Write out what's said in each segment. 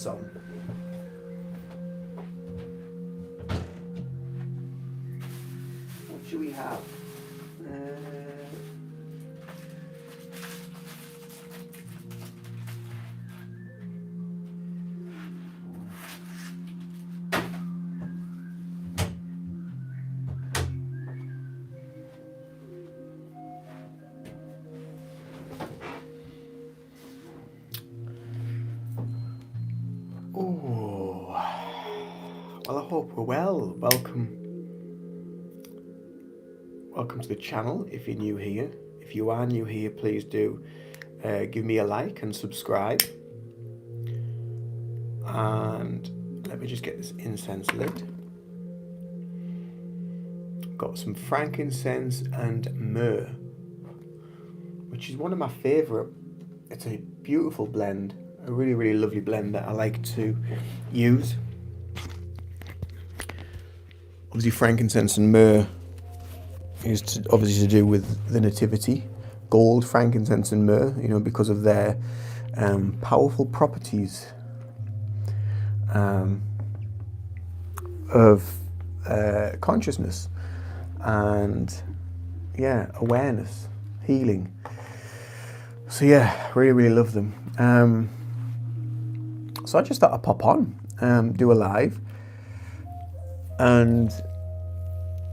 Song. What should we have? Oh, well, I hope we're well. Welcome to the channel. If you're new here, please do give me a like and subscribe. And let me just get this incense lit. Got some frankincense and myrrh, which is one of my favourite. It's a beautiful blend, a really, really lovely blend that I like to use. Obviously, frankincense and myrrh is obviously to do with the nativity. Gold, frankincense and myrrh, because of their powerful properties of consciousness and awareness, healing. So really, really love them. So I just thought I'd pop on, do a live, and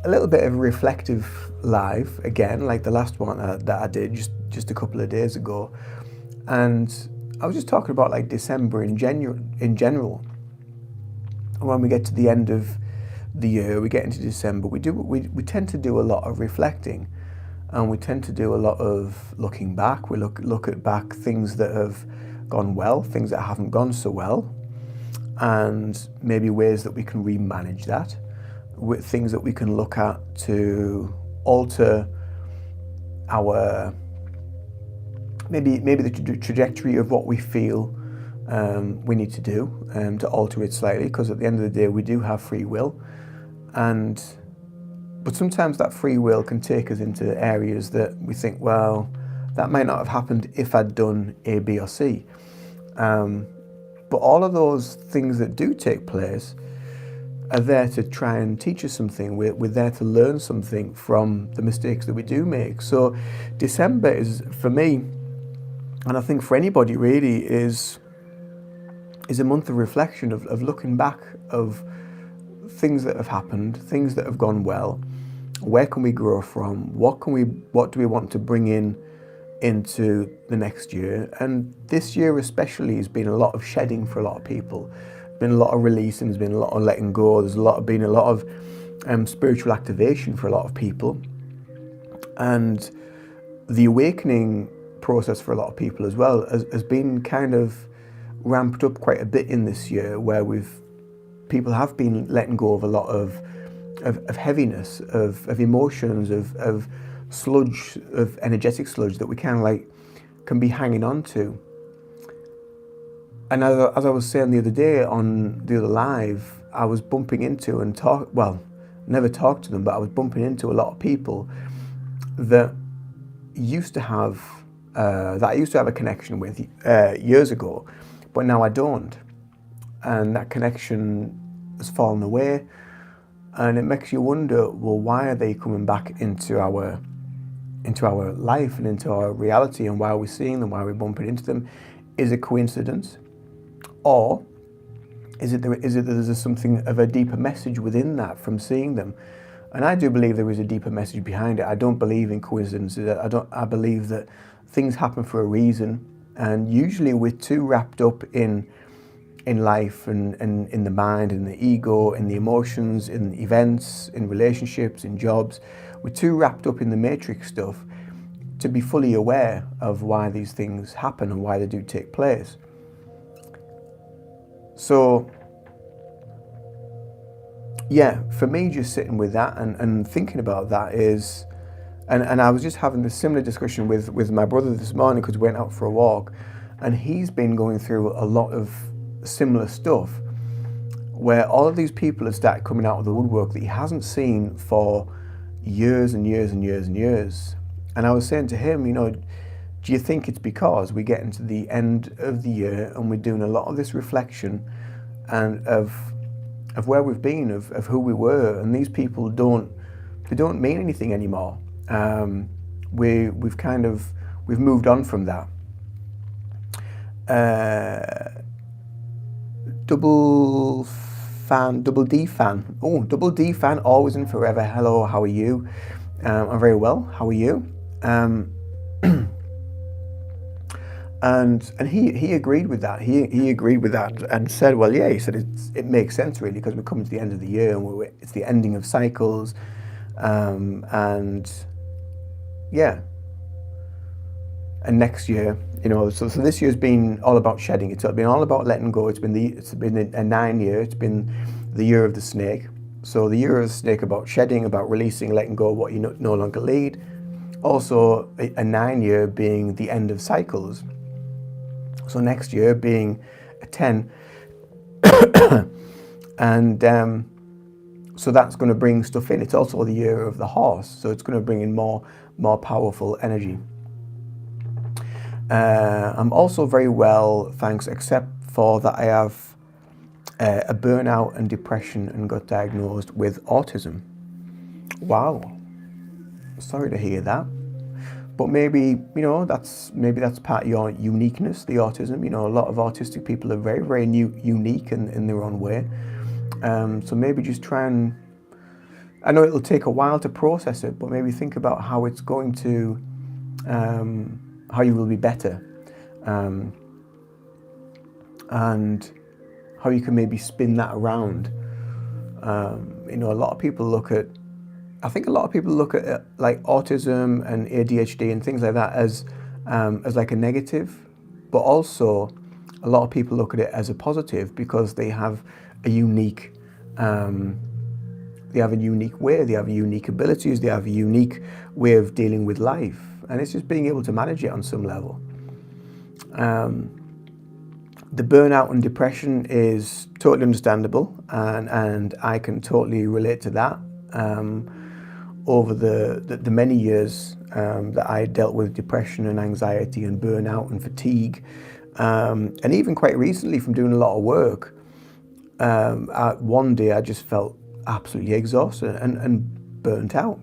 a little bit of a reflective live again, like the last one that I did just a couple of days ago. And I was just talking about like December in general. When we get to the end of the year, we get into December, we tend to do a lot of reflecting, and we tend to do a lot of looking back. We look at back things that have gone well, things that haven't gone so well, and maybe ways that we can remanage that, with things that we can look at to alter our maybe the trajectory of what we feel we need to do, to alter it slightly, because at the end of the day we do have free will, but sometimes that free will can take us into areas that we think, well, that might not have happened if I'd done A, B or C. But all of those things that do take place are there to try and teach us something. We're there to learn something from the mistakes that we do make. So December is, for me, and I think for anybody really, is a month of reflection, of looking back, of things that have happened, things that have gone well. Where can we grow from? What do we want to bring into the next year? And this year especially has been a lot of shedding for a lot of people. There's been a lot of releasing, there's been a lot of letting go, there's been a lot of spiritual activation for a lot of people. And the awakening process for a lot of people as well has been kind of ramped up quite a bit in this year, where people have been letting go of a lot of heaviness, of emotions, of sludge, of energetic sludge that we kind of like can be hanging on to. And as I was saying the other day on the other live, I was bumping into never talked to them, but I was bumping into a lot of people that used to have a connection with years ago, but now I don't, and that connection has fallen away. And it makes you wonder, well, why are they coming back into our life and into our reality, and why are we seeing them? Why are we bumping into them? Is it coincidence, or is it that there's something of a deeper message within that from seeing them? And I do believe there is a deeper message behind it. I don't believe in coincidences. I believe that things happen for a reason, and usually we're too wrapped up in life and in the mind, in the ego, in the emotions, in events, in relationships, in jobs. We're too wrapped up in the matrix stuff to be fully aware of why these things happen and why they do take place. So for me, just sitting with that and thinking about that is, and I was just having this similar discussion with my brother this morning, because we went out for a walk, and he's been going through a lot of similar stuff, where all of these people have started coming out of the woodwork that he hasn't seen for years and years and years and years. And I was saying to him, do you think it's because we get into the end of the year and we're doing a lot of this reflection and of where we've been, of who we were, and these people don't mean anything anymore. We've moved on from that. Double D fan. Oh, Double D fan, always and forever. Hello, how are you? I'm very well. How are you? And he agreed with that. He agreed with that and said, well, yeah, he said it makes sense really, because we're coming to the end of the year and it's the ending of cycles, and yeah. And next year, so this year's been all about shedding. It's been all about letting go. It's been a 9 year. It's been the year of the snake. So the year of the snake, about shedding, about releasing, letting go of what you no longer need. Also a 9 year being the end of cycles. So next year being a 10. And so that's going to bring stuff in. It's also the year of the horse. So it's going to bring in more powerful energy. I'm also very well, thanks, except for that I have a burnout and depression and got diagnosed with autism. Wow. Sorry to hear that. But maybe, that's part of your uniqueness, the autism. A lot of autistic people are very, very unique in their own way. So maybe just try and, I know it'll take a while to process it, but maybe think about how it's going to, how you will be better, and how you can maybe spin that around. I think a lot of people look at like autism and ADHD and things like that as like a negative, but also a lot of people look at it as a positive because they have a unique way, they have unique abilities, they have a unique way of dealing with life, and it's just being able to manage it on some level. The burnout and depression is totally understandable, and I can totally relate to that. Over the many years that I dealt with depression and anxiety and burnout and fatigue, and even quite recently from doing a lot of work, one day I just felt absolutely exhausted and burnt out.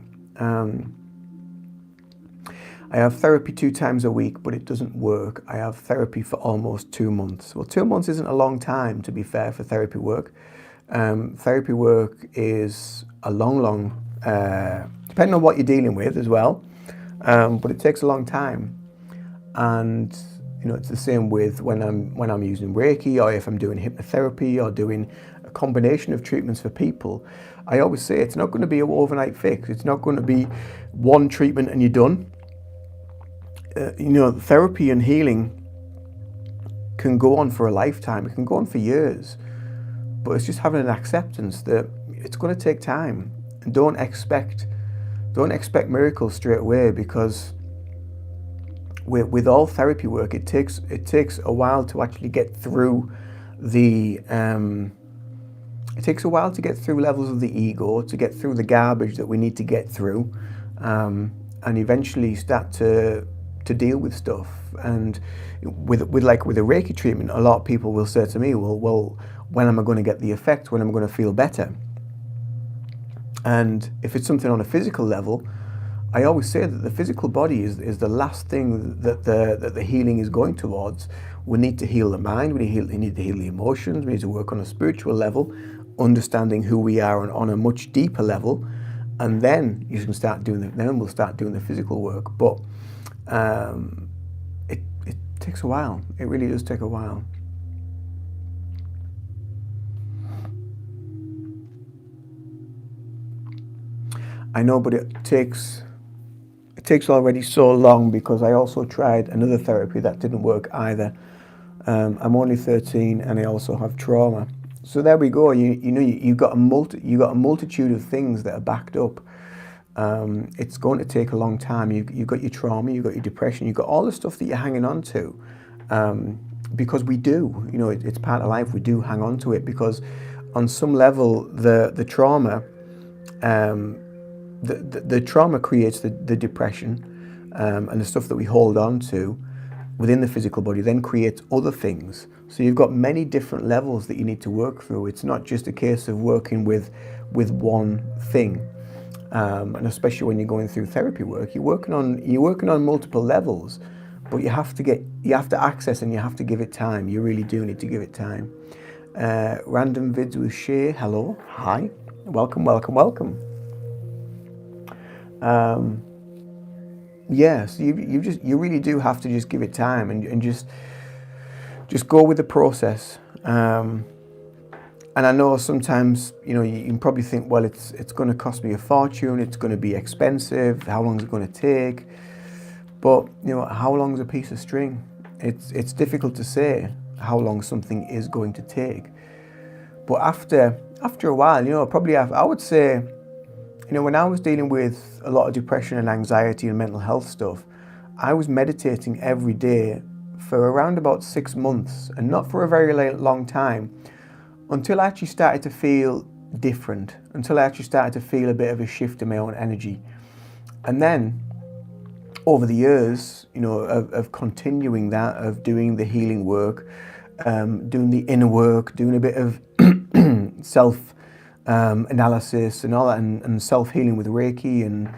I have therapy 2 times a week, but it doesn't work. I have therapy for almost 2 months. Well, 2 months isn't a long time, to be fair, for therapy work. Therapy work is a long, depending on what you're dealing with as well, but it takes a long time. And it's the same with when I'm using Reiki, or if I'm doing hypnotherapy or doing a combination of treatments for people. I always say it's not going to be an overnight fix. It's not going to be one treatment and you're done. Therapy and healing can go on for a lifetime. It can go on for years, but it's just having an acceptance that it's going to take time, and don't expect miracles straight away, because with all therapy work, it takes a while to actually get through the. It takes a while to get through levels of the ego, to get through the garbage that we need to get through, and eventually start to deal with stuff. And with a Reiki treatment, a lot of people will say to me, well, when am I going to get the effect? When am I going to feel better? And if it's something on a physical level, I always say that the physical body is the last thing that the healing is going towards. We need to heal the mind, we need to heal the emotions, we need to work on a spiritual level, understanding who we are on a much deeper level, and then we'll start doing the physical work. But it takes a while. It really does take a while. I know, but it takes already so long, because I also tried another therapy that didn't work either. I'm only 13 and I also have trauma. So there we go. You've got a multitude of things that are backed up. It's going to take a long time. You've got your trauma, you've got your depression, you've got all the stuff that you're hanging on to, because we do. It's part of life. We do hang on to it because, on some level, the trauma, the trauma creates the depression, and the stuff that we hold on to within the physical body then creates other things. So you've got many different levels that you need to work through. It's not just a case of working with one thing. And especially when you're going through therapy work, you're working on multiple levels, but you have to access and you have to give it time. You really do need to give it time. Random Vids with Shay, hello, hi, welcome. Yes, you really do have to just give it time and just go with the process. And I know sometimes, you can probably think, well, it's going to cost me a fortune, it's going to be expensive, how long is it going to take? But, how long is a piece of string? It's difficult to say how long something is going to take. But after a while, probably I would say, when I was dealing with a lot of depression and anxiety and mental health stuff, I was meditating every day for around about 6 months, and not for a very long time, until I actually started to feel different, until I actually started to feel a bit of a shift in my own energy. And then, over the years, of continuing that, of doing the healing work, doing the inner work, doing a bit of self analysis and all that, and self-healing with Reiki and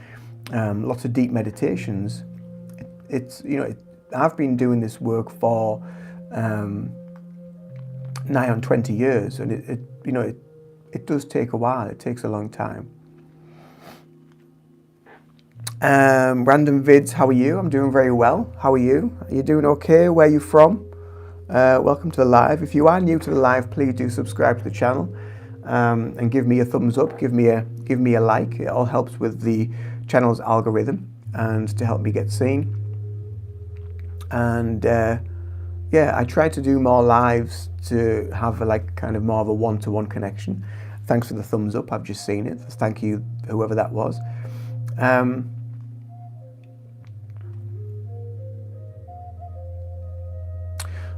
lots of deep meditations, I've been doing this work for nigh on 20 years, and it does take a while. It takes a long time. Random Vids, how are you? I'm doing very well. How are you? Are you doing okay? Where are you from? Welcome to the live. If you are new to the live, please do subscribe to the channel and give me a thumbs up. Give me a like. It all helps with the channel's algorithm and to help me get seen. And I try to do more lives to have kind of more of a one-to-one connection. Thanks for the thumbs up. I've just seen it. Thank you, whoever that was.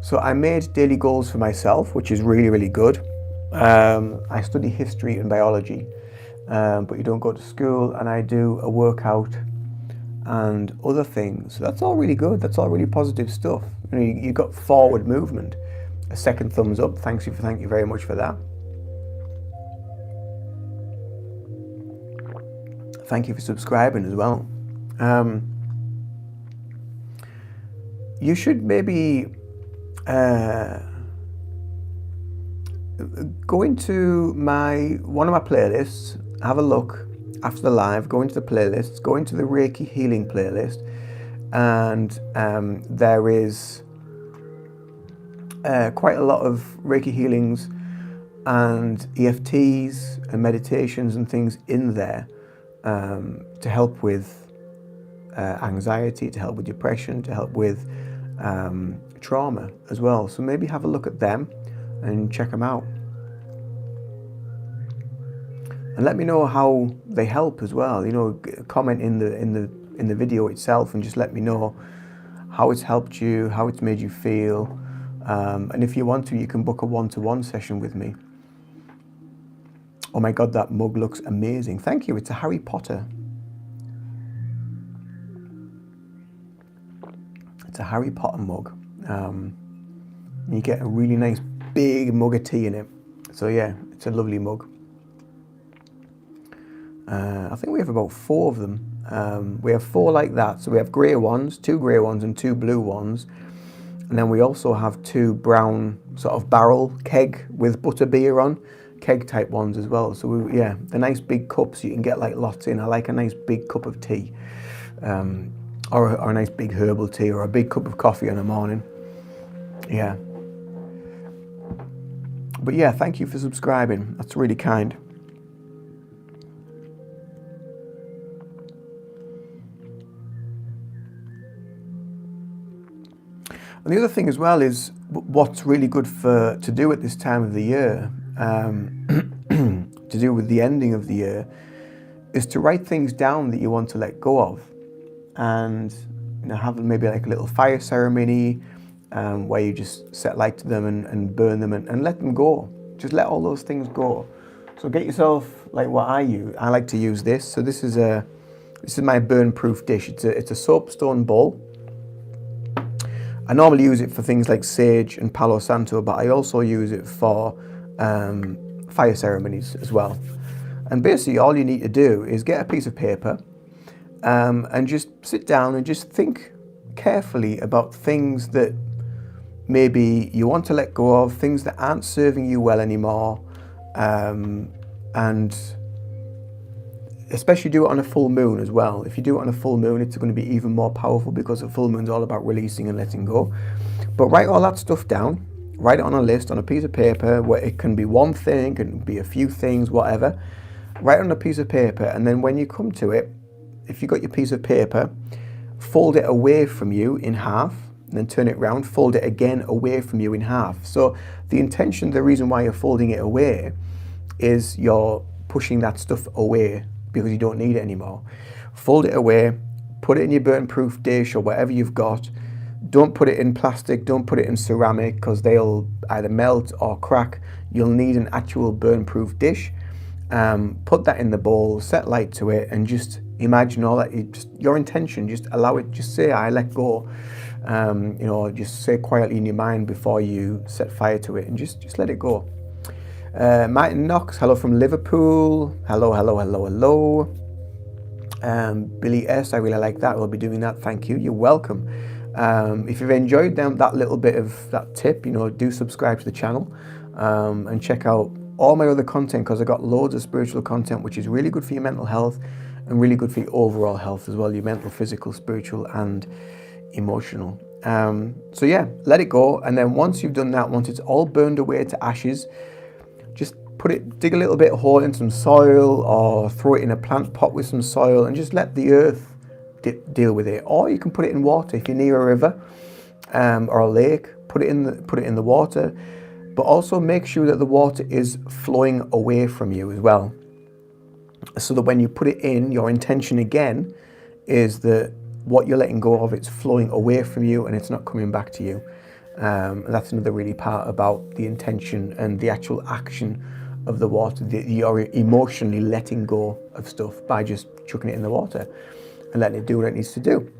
So I made daily goals for myself, which is really, really good. I study history and biology, but you don't go to school, and I do a workout and other things. So that's all really good. That's all really positive stuff. You got forward movement. A second thumbs up. Thank you very much for that. Thank you for subscribing as well. You should maybe go into one of my playlists, have a look after the live, go into the playlists, go into the Reiki healing playlist, and there is quite a lot of Reiki healings and EFTs and meditations and things in there to help with anxiety, to help with depression, to help with trauma as well. So maybe have a look at them and check them out, and let me know how they help as well. Comment in the video itself and just let me know how it's helped you, how it's made you feel, and if you want to, you can book a one-to-one session with me. Oh my God, that mug looks amazing. Thank you. It's a Harry Potter. It's a Harry Potter mug. You get a really nice big mug of tea in it. So yeah, it's a lovely mug. I think we have about 4 of them. We have 4 like that. So we have grey ones, 2 grey ones and 2 blue ones. And then we also have 2 brown sort of barrel keg with butter beer on, keg type ones as well. So the nice big cups you can get like lots in. I like a nice big cup of tea, or a nice big herbal tea, or a big cup of coffee in the morning. Yeah. But yeah, thank you for subscribing. That's really kind. And the other thing as well is what's really good to do at this time of the year, to do with the ending of the year, is to write things down that you want to let go of, and have maybe like a little fire ceremony where you just set light to them and burn them and let them go. Just let all those things go. So get yourself like what I use. I like to use this. So this is a This is my burn-proof dish. It's a soapstone bowl. I normally use it for things like sage and Palo Santo, but I also use it for fire ceremonies as well. And basically all you need to do is get a piece of paper and just sit down and just think carefully about things that maybe you want to let go of, things that aren't serving you well anymore, and especially do it on a full moon as well. If you do it on a full moon, it's going to be even more powerful because a full moon's all about releasing and letting go. But write all that stuff down, write it on a list, on a piece of paper, where it can be one thing, it can be a few things, whatever. Write it on a piece of paper, and then when you come to it, if you got your piece of paper, fold it away from you in half, and then turn it around, fold it again away from you in half. So the intention, the reason why you're folding it away is you're pushing that stuff away because you don't need it anymore. Fold it away, put it in your burn-proof dish or whatever you've got. Don't put it in plastic, don't put it in ceramic because they'll either melt or crack. You'll need an actual burn-proof dish. Put that in the bowl, set light to it, and just imagine all that. Your intention, just allow it, just say, I let go. Just say quietly in your mind before you set fire to it, and just let it go. Martin Knox, hello from Liverpool. Hello. Billy S, I really like that. We'll be doing that. Thank you. You're welcome. If you've enjoyed that little bit of that tip, do subscribe to the channel and check out all my other content, because I've got loads of spiritual content which is really good for your mental health and really good for your overall health as well, your mental, physical, spiritual and emotional. So yeah, let it go. And then once you've done that, once it's all burned away to ashes, just dig a little bit of hole in some soil or throw it in a plant pot with some soil and just let the earth deal with it. Or you can put it in water if you're near a river or a lake. Put it in the water, but also make sure that the water is flowing away from you as well, so that when you put it in, your intention again is that what you're letting go of, it's flowing away from you and it's not coming back to you. And that's another really part about the intention and the actual action of the water. You're emotionally letting go of stuff by just chucking it in the water and letting it do what it needs to do.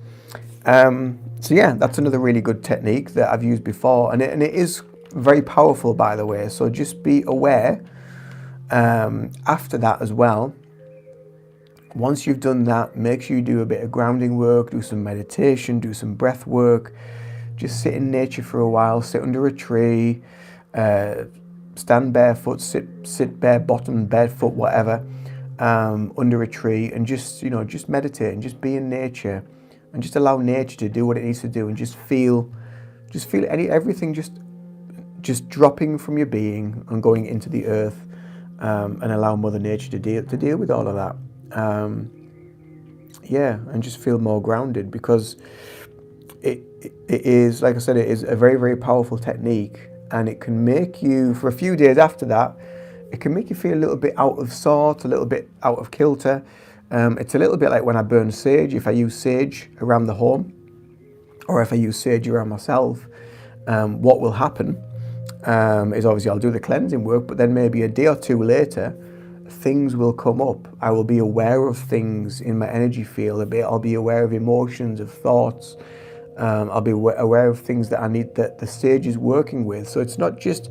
So yeah, that's another really good technique that I've used before, and it is very powerful, by the way. So just be aware after that as well. Once you've done that, make sure you do a bit of grounding work, do some meditation, do some breath work. Just sit in nature for a while, sit under a tree, stand barefoot, sit bare bottom, barefoot, whatever, under a tree, and just meditate and just be in nature and just allow nature to do what it needs to do, and just feel everything just dropping from your being and going into the earth, and allow Mother Nature to deal with all of that. And just feel more grounded, because it is, like I said, it is a very, very powerful technique, and it can make you, for a few days after that, it can make you feel a little bit out of sorts, a little bit out of kilter. It's a little bit like when I burn sage. If I use sage around the home, or if I use sage around myself, what will happen is obviously I'll do the cleansing work, but then maybe a day or two later, things will come up. I will be aware of things in my energy field. I'll be aware of emotions, of thoughts. I'll be aware of things that the sage is working with. So it's not just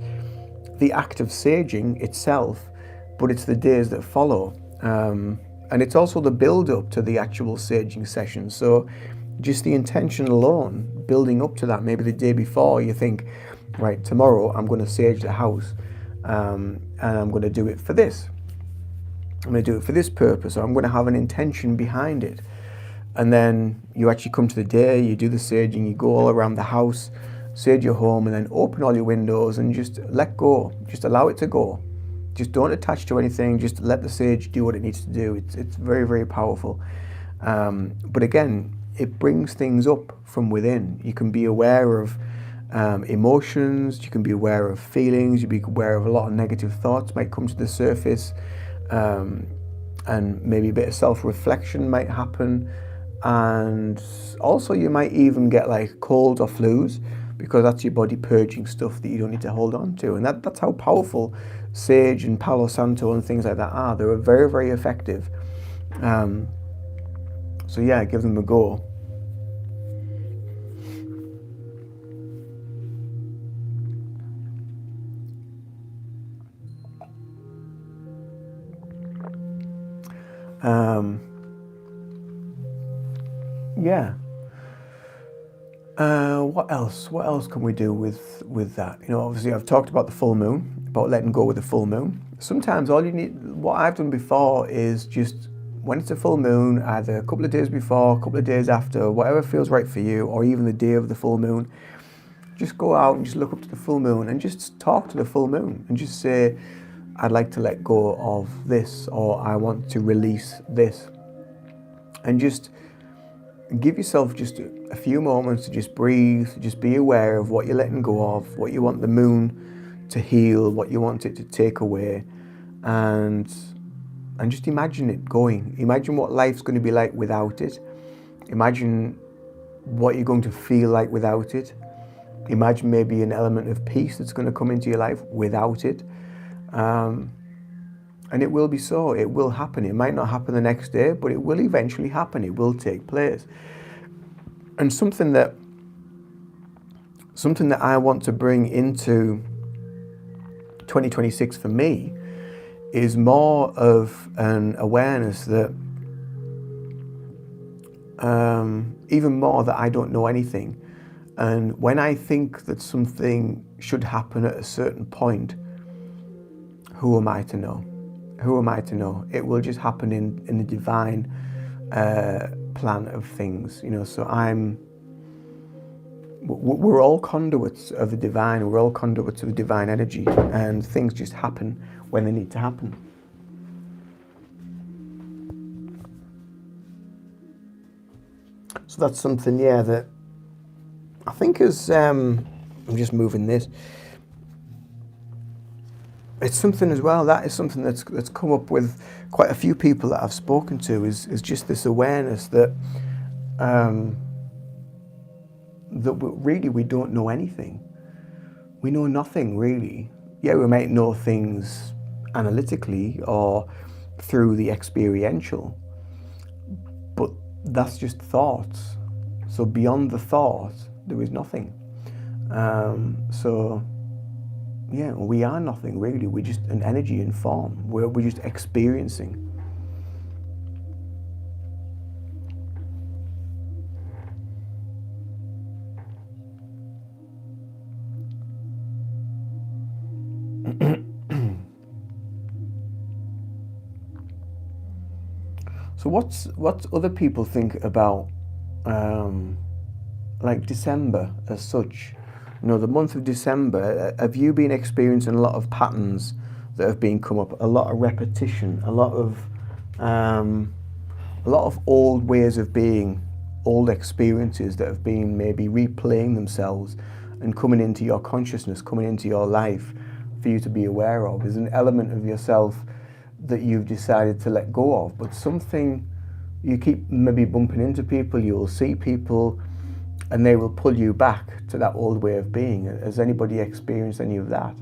the act of saging itself, but it's the days that follow. And it's also the build-up to the actual saging session. So just the intention alone, building up to that. Maybe the day before you think, right, tomorrow I'm going to sage the house, and I'm going to do it for this. I'm going to do it for this purpose, or I'm going to have an intention behind it. And then you actually come to the day, you do the saging, you go all around the house, sage your home, and then open all your windows and just let go. Just allow it to go. Just don't attach to anything. Just let the sage do what it needs to do. It's very, very powerful. But again, it brings things up from within. You can be aware of emotions. You can be aware of feelings. You be aware of a lot of negative thoughts might come to the surface. And maybe a bit of self-reflection might happen. And also you might even get like colds or flus, because that's your body purging stuff that you don't need to hold on to. And that's how powerful sage and Palo Santo and things like that are. They're very, very effective. So yeah, give them a go. Yeah. What else? What else can we do with that? You know, obviously I've talked about the full moon, about letting go with the full moon. Sometimes all you need, what I've done before is just when it's a full moon, either a couple of days before, a couple of days after, whatever feels right for you, or even the day of the full moon, just go out and just look up to the full moon and just talk to the full moon and just say, I'd like to let go of this, or I want to release this. And just give yourself just a few moments to just breathe, just be aware of what you're letting go of, what you want the moon to heal, what you want it to take away, and just imagine it going. Imagine what life's going to be like without it. Imagine what you're going to feel like without it. Imagine maybe an element of peace that's going to come into your life without it. And it will be so. It will happen. It might not happen the next day, but it will eventually happen. It will take place. And something that I want to bring into 2026 for me is more of an awareness that even more that I don't know anything. And when I think that something should happen at a certain point, who am I to know? Who am I to know? It will just happen in the divine plan of things, you know. So we're all conduits of the divine. We're all conduits of the divine energy, and things just happen when they need to happen. So that's something, yeah, that I think is. I'm just moving this. It's something as well, that is something that's come up with quite a few people that I've spoken to, is just this awareness that really we don't know anything. We know nothing really. Yeah, we might know things analytically or through the experiential, but that's just thoughts. So beyond the thought, there is nothing. So yeah, we are nothing really. We're just an energy in form. We're just experiencing. So what's other people think about like December as such? You know, the month of December, have you been experiencing a lot of patterns that have been come up, a lot of repetition, a lot of old ways of being, old experiences that have been maybe replaying themselves and coming into your consciousness, coming into your life for you to be aware of? There's an element of yourself that you've decided to let go of, but something, you keep maybe bumping into people, you will see people, and they will pull you back to that old way of being. Has anybody experienced any of that?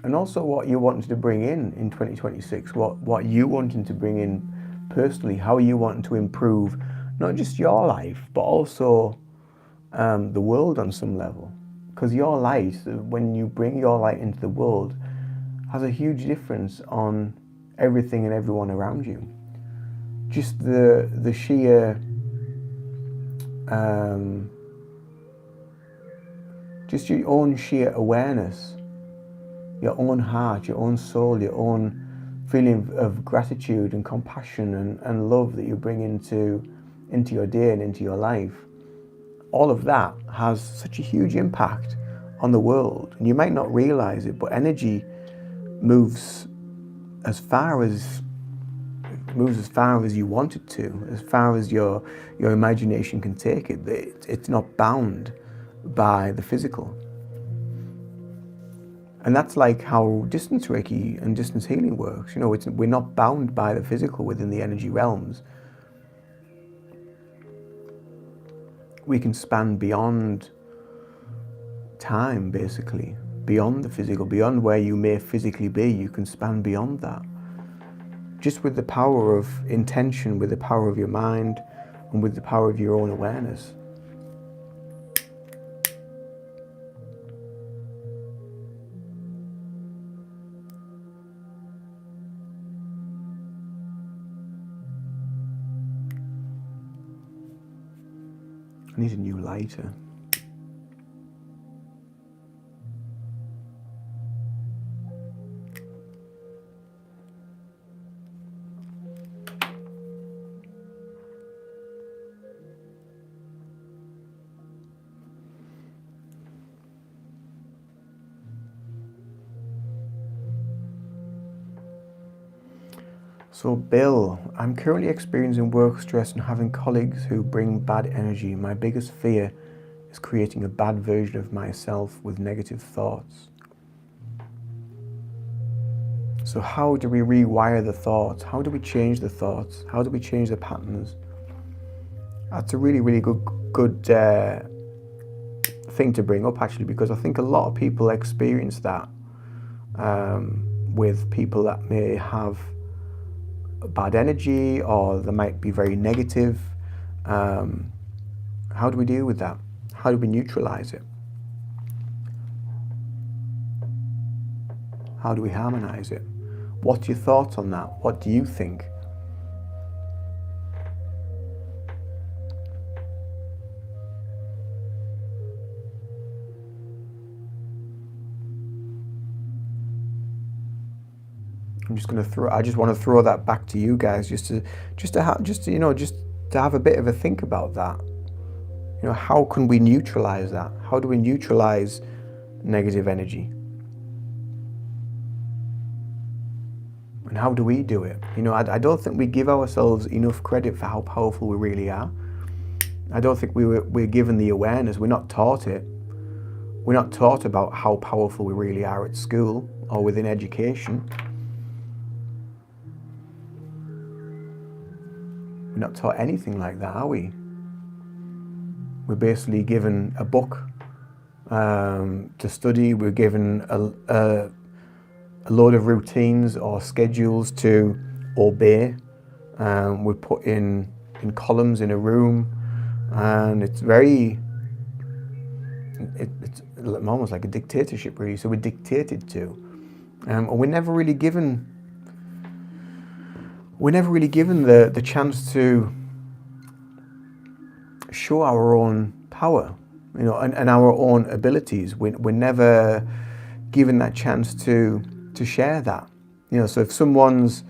And also what you wanted to bring in 2026, what you wanting to bring in personally, how you wanting to improve not just your life, but also the world on some level. Because your light, when you bring your light into the world, has a huge difference on everything and everyone around you. Just the sheer just your own sheer awareness, your own heart, your own soul, your own feeling of gratitude and compassion and love that you bring into your day and into your life. All of that has such a huge impact on the world, and you might not realize it, but energy moves as far as you want it to, as far as your imagination can take it. It's not bound by the physical. And that's like how distance Reiki and distance healing works. You know, we're not bound by the physical within the energy realms. We can span beyond time, basically, beyond the physical, beyond where you may physically be. You can span beyond that. just with the power of intention, with the power of your mind, and with the power of your own awareness. I need a new lighter. So Bill, I'm currently experiencing work stress and having colleagues who bring bad energy. My biggest fear is creating a bad version of myself with negative thoughts. So how do we rewire the thoughts? How do we change the thoughts? How do we change the patterns? That's a really, really good thing to bring up, actually, because I think a lot of people experience that with people that may have bad energy, or they might be very negative. How do we deal with that? How do we neutralize it? How do we harmonize it? What's your thoughts on that? What do you think? I just want to throw that back to you guys, just to have a bit of a think about that. You know, how can we neutralize that? How do we neutralize negative energy? And how do we do it? You know, I don't think we give ourselves enough credit for how powerful we really are. I don't think we're given the awareness. We're not taught it. We're not taught about how powerful we really are at school or within education. We're not taught anything like that, are we? We're basically given a book to study. We're given a load of routines or schedules to obey. We're put in columns in a room, and it's almost like a dictatorship, really. So we're dictated to, and we're never really given the chance to show our own power, you know, and our own abilities. We're never given that chance to share that, you know. So if someone's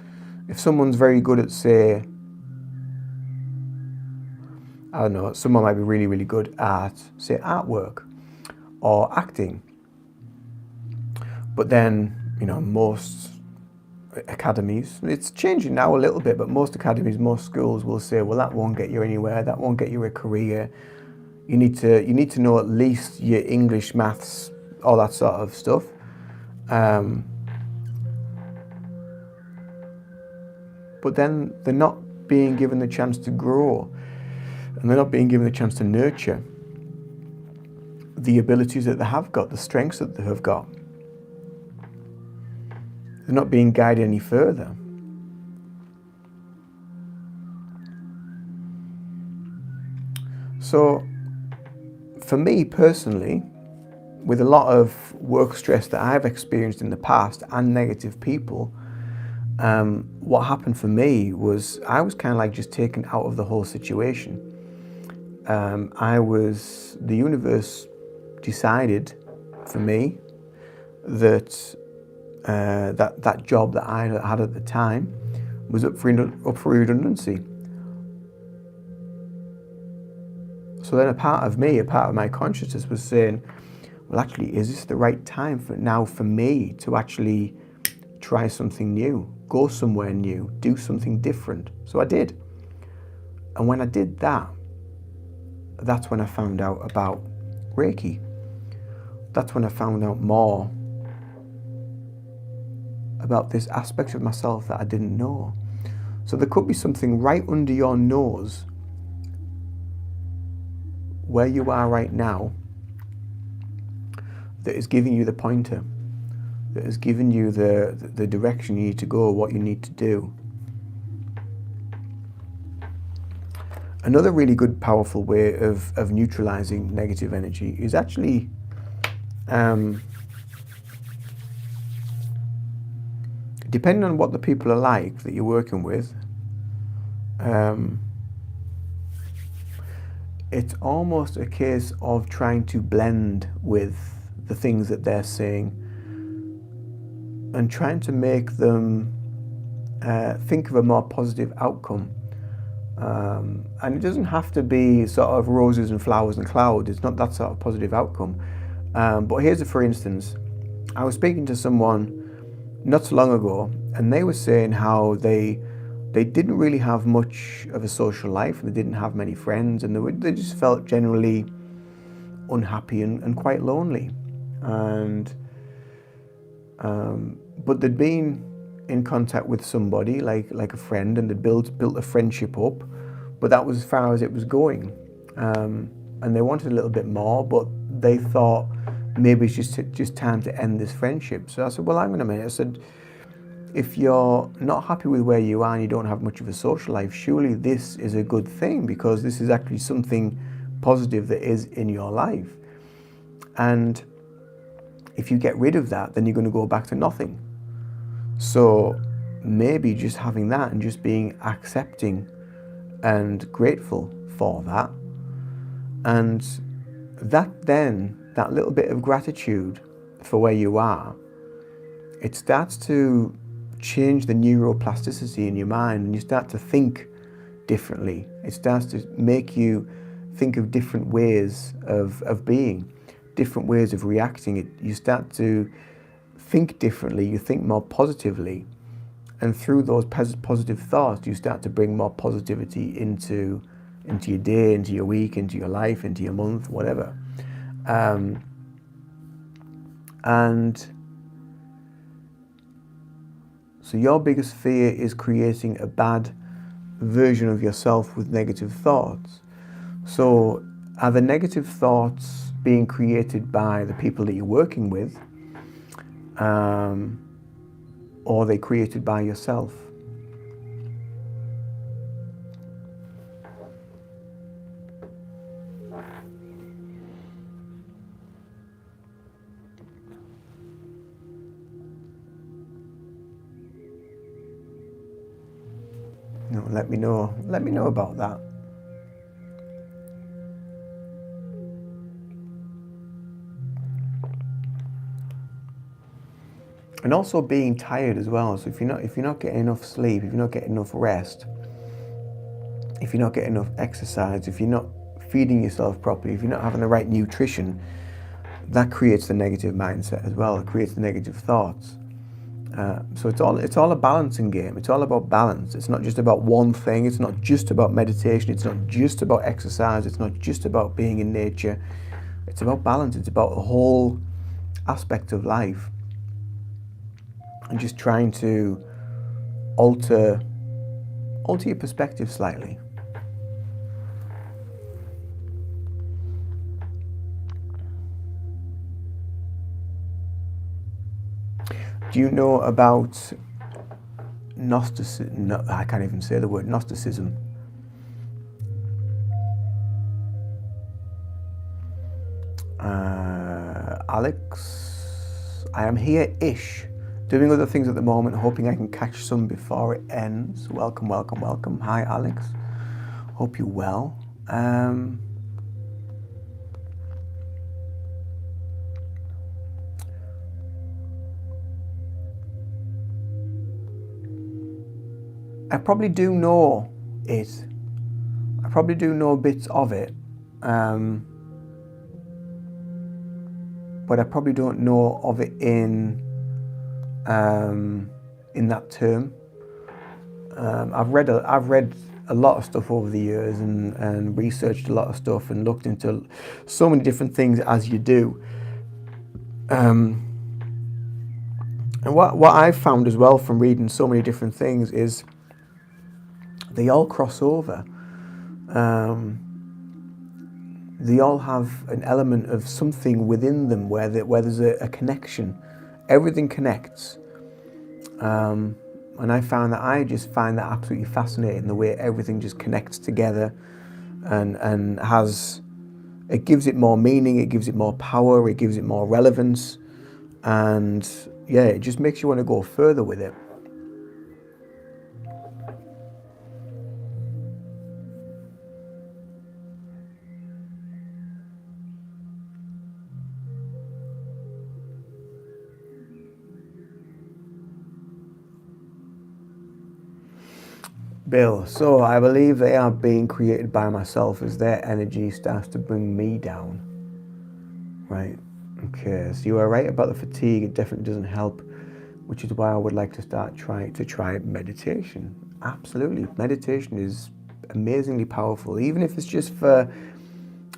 very good at, say, I don't know, someone might be really, really good at, say, artwork or acting, but then, you know, most academies, it's changing now a little bit, but most academies, most schools will say, well, that won't get you anywhere, that won't get you a career. You need to know at least your English, maths, all that sort of stuff. But then they're not being given the chance to grow, and they're not being given the chance to nurture the abilities that they have got, the strengths that they have got. They're not being guided any further. So, for me personally, with a lot of work stress that I've experienced in the past and negative people, what happened for me was I was kind of like just taken out of the whole situation. The universe decided for me that that job that I had at the time was up for redundancy. So then a part of my consciousness was saying, well, actually, is this the right time for me to actually try something new, go somewhere new, do something different? So I did. And when I did that, that's when I found out about Reiki. That's when I found out more about this aspect of myself that I didn't know. So there could be something right under your nose where you are right now that is giving you the pointer, that is giving you the direction you need to go, what you need to do. Another really good, powerful way of neutralizing negative energy is actually depending on what the people are like that you're working with, it's almost a case of trying to blend with the things that they're saying and trying to make them think of a more positive outcome. And it doesn't have to be sort of roses and flowers and clouds. It's not that sort of positive outcome. But here's a for instance. I was speaking to someone not so long ago, and they were saying how they didn't really have much of a social life, and they didn't have many friends, and they just felt generally unhappy and quite lonely. And but they'd been in contact with somebody like a friend, and they built a friendship up, but that was as far as it was going. And they wanted a little bit more, but they thought maybe it's just time to end this friendship. So I said, well, hang on a minute. I said, if you're not happy with where you are and you don't have much of a social life, surely this is a good thing, because this is actually something positive that is in your life. And if you get rid of that, then you're going to go back to nothing. So maybe just having that and just being accepting and grateful for that, and that little bit of gratitude for where you are, it starts to change the neuroplasticity in your mind, and you start to think differently. It starts to make you think of different ways of being, different ways of reacting. You start to think differently, you think more positively, and through those positive thoughts you start to bring more positivity into your day, into your week, into your life, into your month, whatever. And so your biggest fear is creating a bad version of yourself with negative thoughts. So are the negative thoughts being created by the people that you're working with, or are they created by yourself? No, let me know about that. And also being tired as well. So if you're not getting enough sleep, if you're not getting enough rest, if you're not getting enough exercise, if you're not feeding yourself properly, if you're not having the right nutrition, that creates the negative mindset as well. It creates the negative thoughts. So it's all a balancing game. It's all about balance. It's not just about one thing. It's not just about meditation. It's not just about exercise. It's not just about being in nature. It's about balance. It's about the whole aspect of life, and just trying to alter your perspective slightly. Do you know about Gnosticism? No, I can't even say the word Gnosticism. Alex, I am here-ish, doing other things at the moment, hoping I can catch some before it ends. Welcome, welcome, welcome. Hi, Alex. Hope you're well. I probably do know it. I probably do know bits of it. But I probably don't know of it in that term. I've read a lot of stuff over the years, and researched a lot of stuff, and looked into so many different things, as you do. And what I've found as well from reading so many different things is they all cross over. They all have an element of something within them where there's a connection. Everything connects. And I just find that absolutely fascinating, the way everything just connects together. and has, it gives it more meaning, it gives it more power, it gives it more relevance, and yeah, it just makes you want to go further with it. Bill, so I believe they are being created by myself as their energy starts to bring me down. Right. Okay, so you are right about the fatigue. It definitely doesn't help, which is why I would like to try meditation. Absolutely. Meditation is amazingly powerful, even if it's just for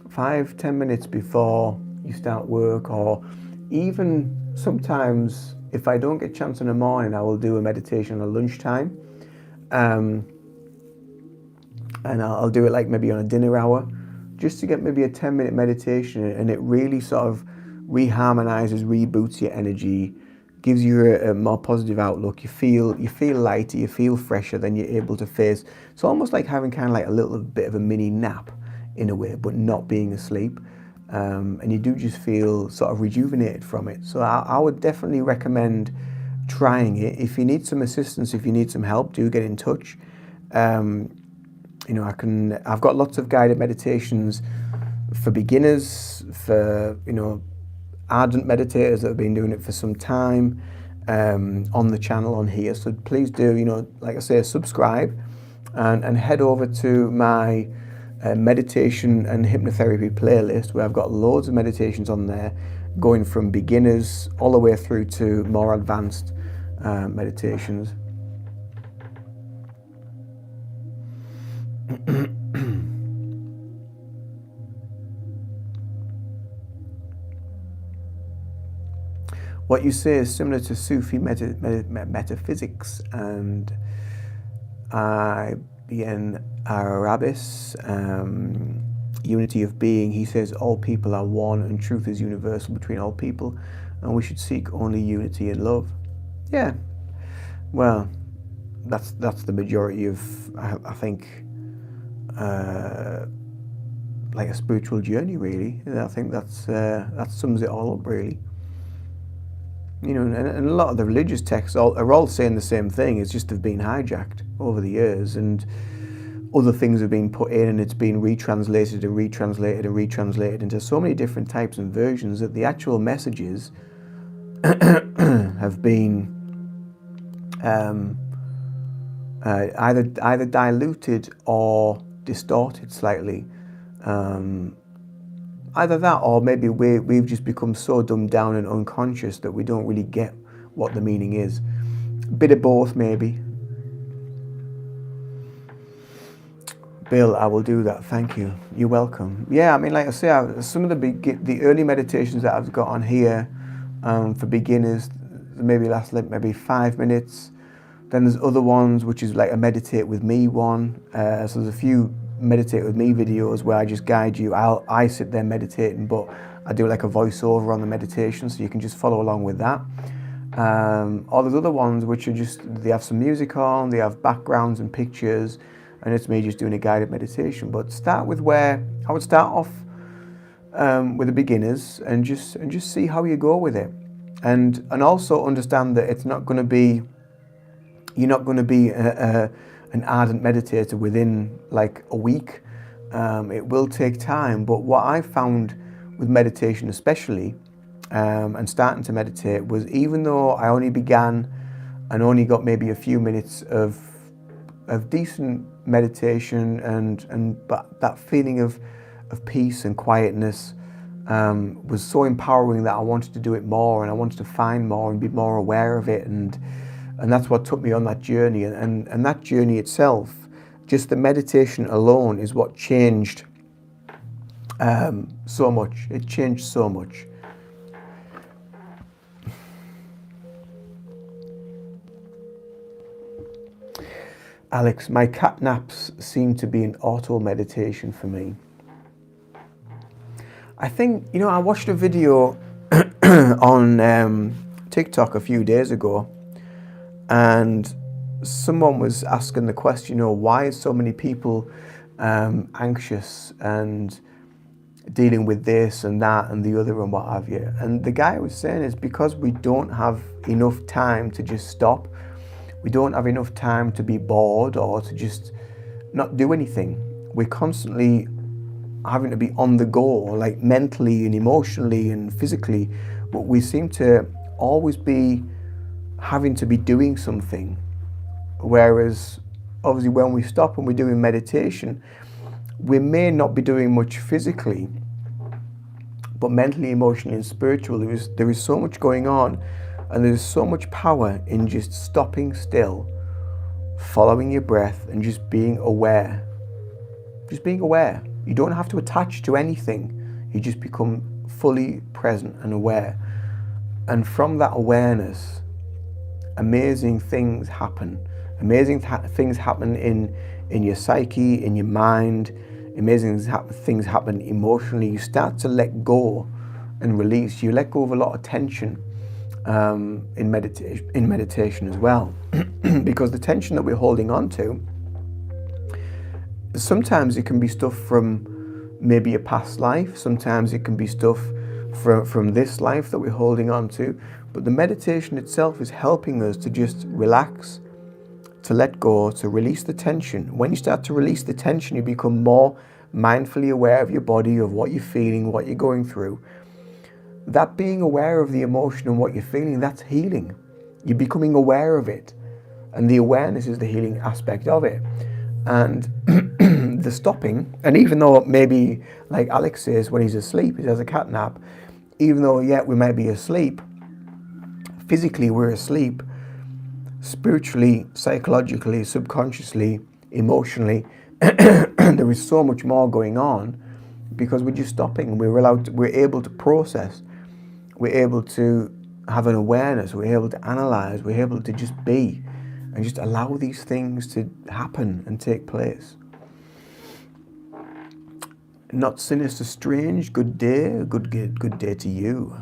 5-10 minutes before you start work, or even sometimes if I don't get a chance in the morning, I will do a meditation at lunchtime. And I'll do it like maybe on a dinner hour, just to get maybe a 10-minute meditation, and it really sort of reharmonizes, reboots your energy, gives you a more positive outlook. You feel lighter, you feel fresher, then you're able to face. It's almost like having kind of like a little bit of a mini nap in a way, but not being asleep. And you do just feel sort of rejuvenated from it. So I would definitely recommend trying it. If you need some assistance, if you need some help, do get in touch. I've got lots of guided meditations for beginners, for, ardent meditators that have been doing it for some time, on the channel on here. So please do, like I say, subscribe and head over to my meditation and hypnotherapy playlist, where I've got loads of meditations on there, going from beginners all the way through to more advanced meditations. What you say is similar to Sufi metaphysics and Ibn Arabis, unity of being. He says all people are one and truth is universal between all people, and we should seek only unity and love. Yeah, well, that's the majority of, I think, like a spiritual journey, really. I think that sums it all up, really. And a lot of the religious texts are all saying the same thing. It's just they've been hijacked over the years, and other things have been put in, and it's been retranslated into so many different types and versions that the actual messages have been either diluted or distorted slightly. Either that, or maybe we've just become so dumbed down and unconscious that we don't really get what the meaning is. A bit of both, maybe. Bill, I will do that. Thank you. You're welcome. Yeah, I mean, like I say, some of the early meditations that I've got on here for beginners maybe last maybe 5 minutes. Then there's other ones which is like a meditate with me one. So there's a few meditate with me videos where I just guide you. I sit there meditating, but I do like a voiceover on the meditation, so you can just follow along with that. Or there's other ones which are just, they have some music on, they have backgrounds and pictures, and it's me just doing a guided meditation. But start with where I would start off with the beginners, and just see how you go with it, and also understand that it's not going to be, you're not going to be an ardent meditator within like a week. It will take time, but what I found with meditation especially, and starting to meditate, was even though I only began and only got maybe a few minutes of decent meditation, but that feeling of peace and quietness was so empowering that I wanted to do it more, and I wanted to find more and be more aware of it, and that's what took me on that journey. And that journey itself, just the meditation alone, is what changed so much. It changed so much. Alex, my cat naps seem to be an auto meditation for me. I think, I watched a video on TikTok a few days ago, and someone was asking the question, why so many people anxious and dealing with this and that and the other and what have you. And the guy was saying is because we don't have enough time to just stop, we don't have enough time to be bored or to just not do anything. We're constantly having to be on the go, like mentally and emotionally and physically, but we seem to always be having to be doing something. Whereas obviously when we stop and we're doing meditation, we may not be doing much physically, but mentally, emotionally and spiritually, there is so much going on, and there's so much power in just stopping still, following your breath and just being aware. Just being aware. You don't have to attach to anything. You just become fully present and aware. And from that awareness, amazing things happen. Amazing things happen in your psyche, in your mind. Amazing things happen emotionally. You start to let go and release. You let go of a lot of tension in meditation as well. Because the tension that we're holding on to, sometimes it can be stuff from maybe a past life. Sometimes it can be stuff from this life that we're holding on to. But the meditation itself is helping us to just relax, to let go, to release the tension. When you start to release the tension, you become more mindfully aware of your body, of what you're feeling, what you're going through. That being aware of the emotion and what you're feeling, that's healing. You're becoming aware of it. And the awareness is the healing aspect of it. And the stopping, and even though maybe, like Alex says, when he's asleep, he has a cat nap, even though, yeah, we may be asleep, physically we're asleep, spiritually, psychologically, subconsciously, emotionally, there is so much more going on because we're just stopping. We're able to process. We're able to have an awareness. We're able to analyze. We're able to just be and just allow these things to happen and take place. Not sinister, strange. Good day. Good day to you.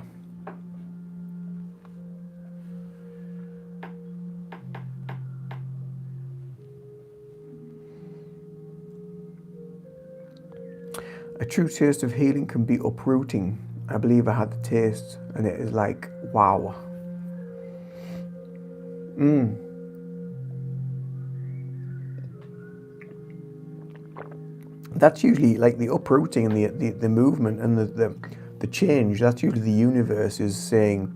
A true taste of healing can be uprooting. I believe I had the taste and it is like, wow. That's usually like the uprooting and the movement and the change. That's usually the universe is saying,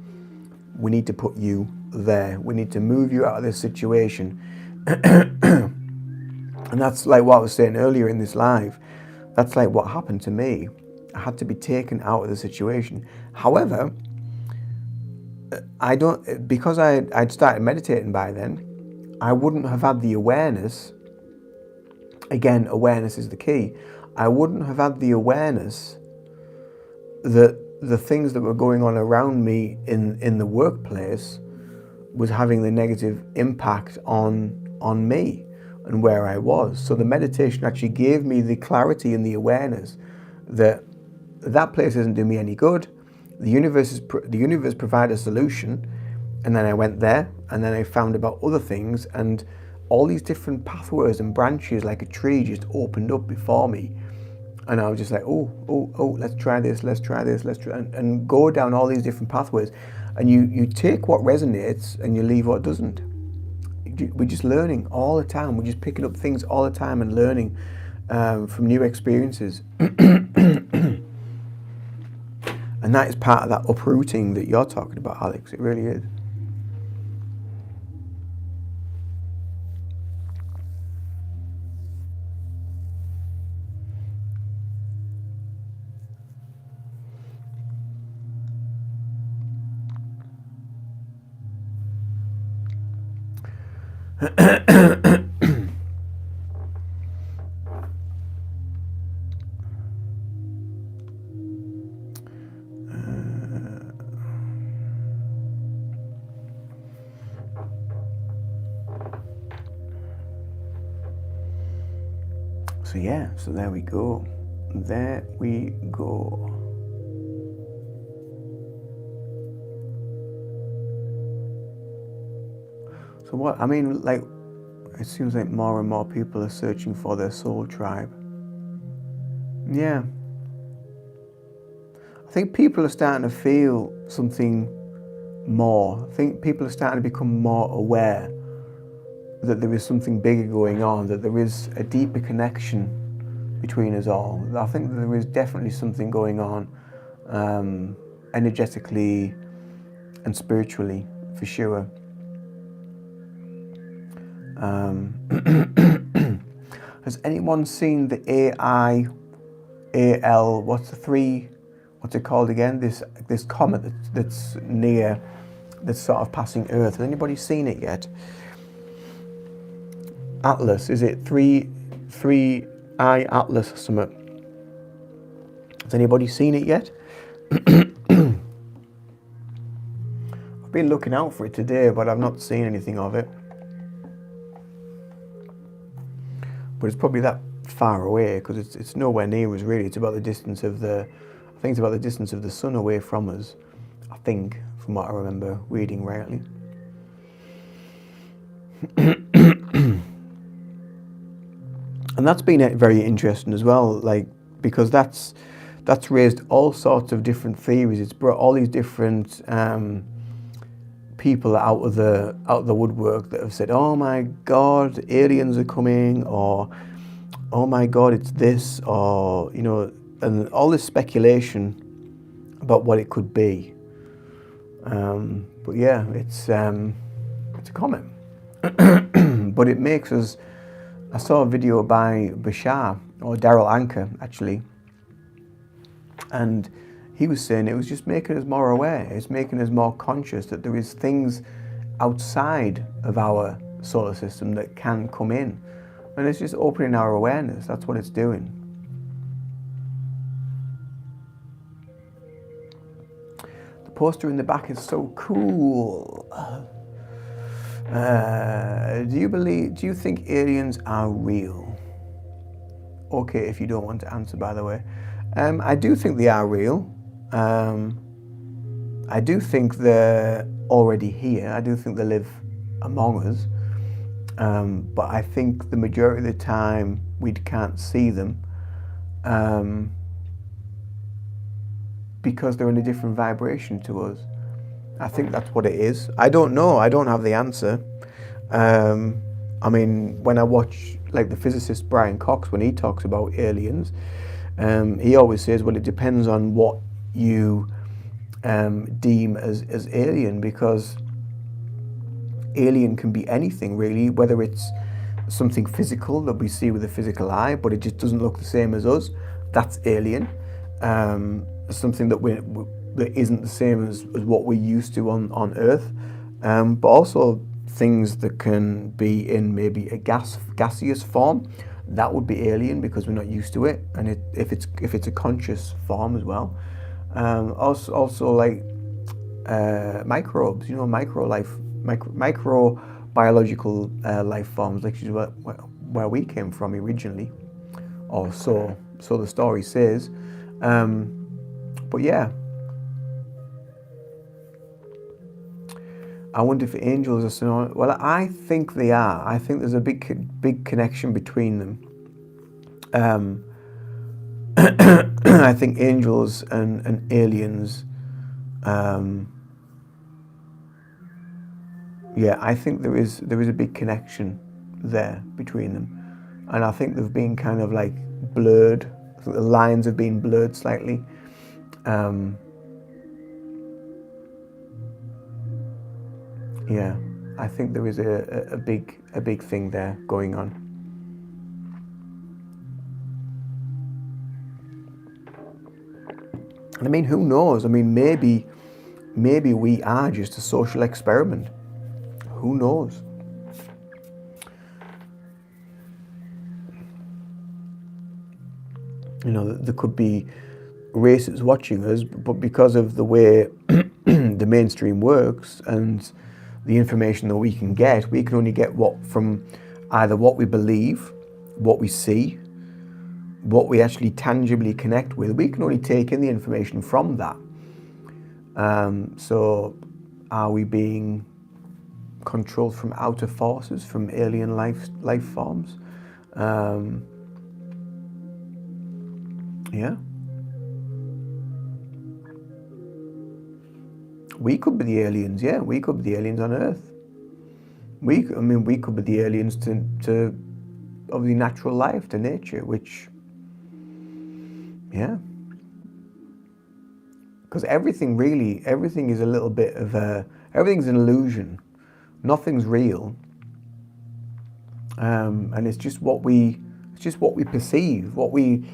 we need to put you there. We need to move you out of this situation. And that's like what I was saying earlier in this live. That's like what happened to me. I had to be taken out of the situation. However, because I'd started meditating by then, I wouldn't have had the awareness. Again, awareness is the key. I wouldn't have had the awareness that the things that were going on around me in the workplace was having the negative impact on me and where I was. So the meditation actually gave me the clarity and the awareness that that place isn't doing me any good. The universe provided a solution, and then I went there, and then I found about other things, and all these different pathways and branches, like a tree, just opened up before me, and I was just like, oh, let's try this, and go down all these different pathways, and you take what resonates and you leave what doesn't. We're just learning all the time. We're just picking up things all the time and learning from new experiences. And that is part of that uprooting that you're talking about, Alex. It really is. So yeah, so there we go. There we go. So what, I mean, like, it seems like more and more people are searching for their soul tribe. yeah, I think people are starting to feel something more. I think people are starting to become more aware that there is something bigger going on, that there is a deeper connection between us all. I think that there is definitely something going on energetically and spiritually, for sure. Has anyone seen the AL, what's it called again? This comet that's near, that's sort of passing Earth. Has anybody seen it yet? Atlas, is it 3I Atlas or something? Has anybody seen it yet? I've been looking out for it today, but I've not seen anything of it. But it's probably that far away, because it's nowhere near us really. It's about the distance of I think it's about the distance of the sun away from us, I think, from what I remember reading rightly. And that's been very interesting as well, like, because that's raised all sorts of different theories. It's brought all these different people out of the woodwork that have said, "Oh my God, aliens are coming," or "Oh my God, it's this," or and all this speculation about what it could be. But yeah, it's a comet, but it makes us. I saw a video by Bashar, or Daryl Anker actually, and he was saying it was just making us more aware. It's making us more conscious that there is things outside of our solar system that can come in, and it's just opening our awareness. That's what it's doing. The poster in the back is so cool. Do you think aliens are real? Okay, if you don't want to answer, by the way. I do think they are real. I do think they're already here. I do think they live among us. But I think the majority of the time we can't see them because they're in a different vibration to us. I think that's what it is. I don't know. I don't have the answer. I mean, when I watch like the physicist Brian Cox, when he talks about aliens, he always says, well, it depends on what you deem as alien, because alien can be anything really, whether it's something physical that we see with a physical eye, but it just doesn't look the same as us. That's alien. Something that isn't the same as what we're used to on Earth, but also things that can be in maybe a gaseous form. That would be alien because we're not used to it, and if it's a conscious form as well. Also like microbes, microbiological life forms, like where we came from originally, or so the story says. But yeah, I wonder if angels are synonymous. Well, I think they are. I think there's a big connection between them. I think angels and aliens. Yeah, I think there is a big connection there between them, and I think they've been kind of like blurred. I think the lines have been blurred slightly. Yeah, I think there is a big thing there going on. And I mean, who knows? I mean, maybe we are just a social experiment. Who knows? There could be races watching us, but because of the way the mainstream works and the information that we can only get from either what we believe, what we see, what we actually tangibly connect with. We can only take in the information from that. So are we being controlled from outer forces, from alien life forms? Yeah. We could be the aliens, yeah. We could be the aliens on Earth. We could be the aliens to of the natural life, to nature, which, yeah. Because everything is a little bit of everything's an illusion. Nothing's real. And it's just what we perceive, what we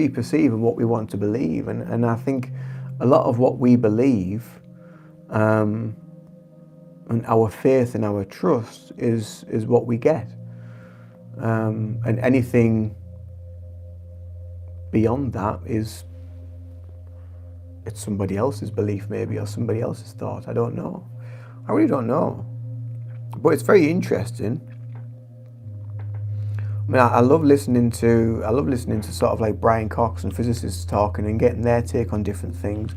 perceive and what we want to believe. And I think a lot of what we believe, and our faith and our trust is what we get. And anything beyond that it's somebody else's belief maybe, or somebody else's thought. I don't know. I really don't know. But it's very interesting. I mean, I love listening to sort of like Brian Cox and physicists talking and getting their take on different things.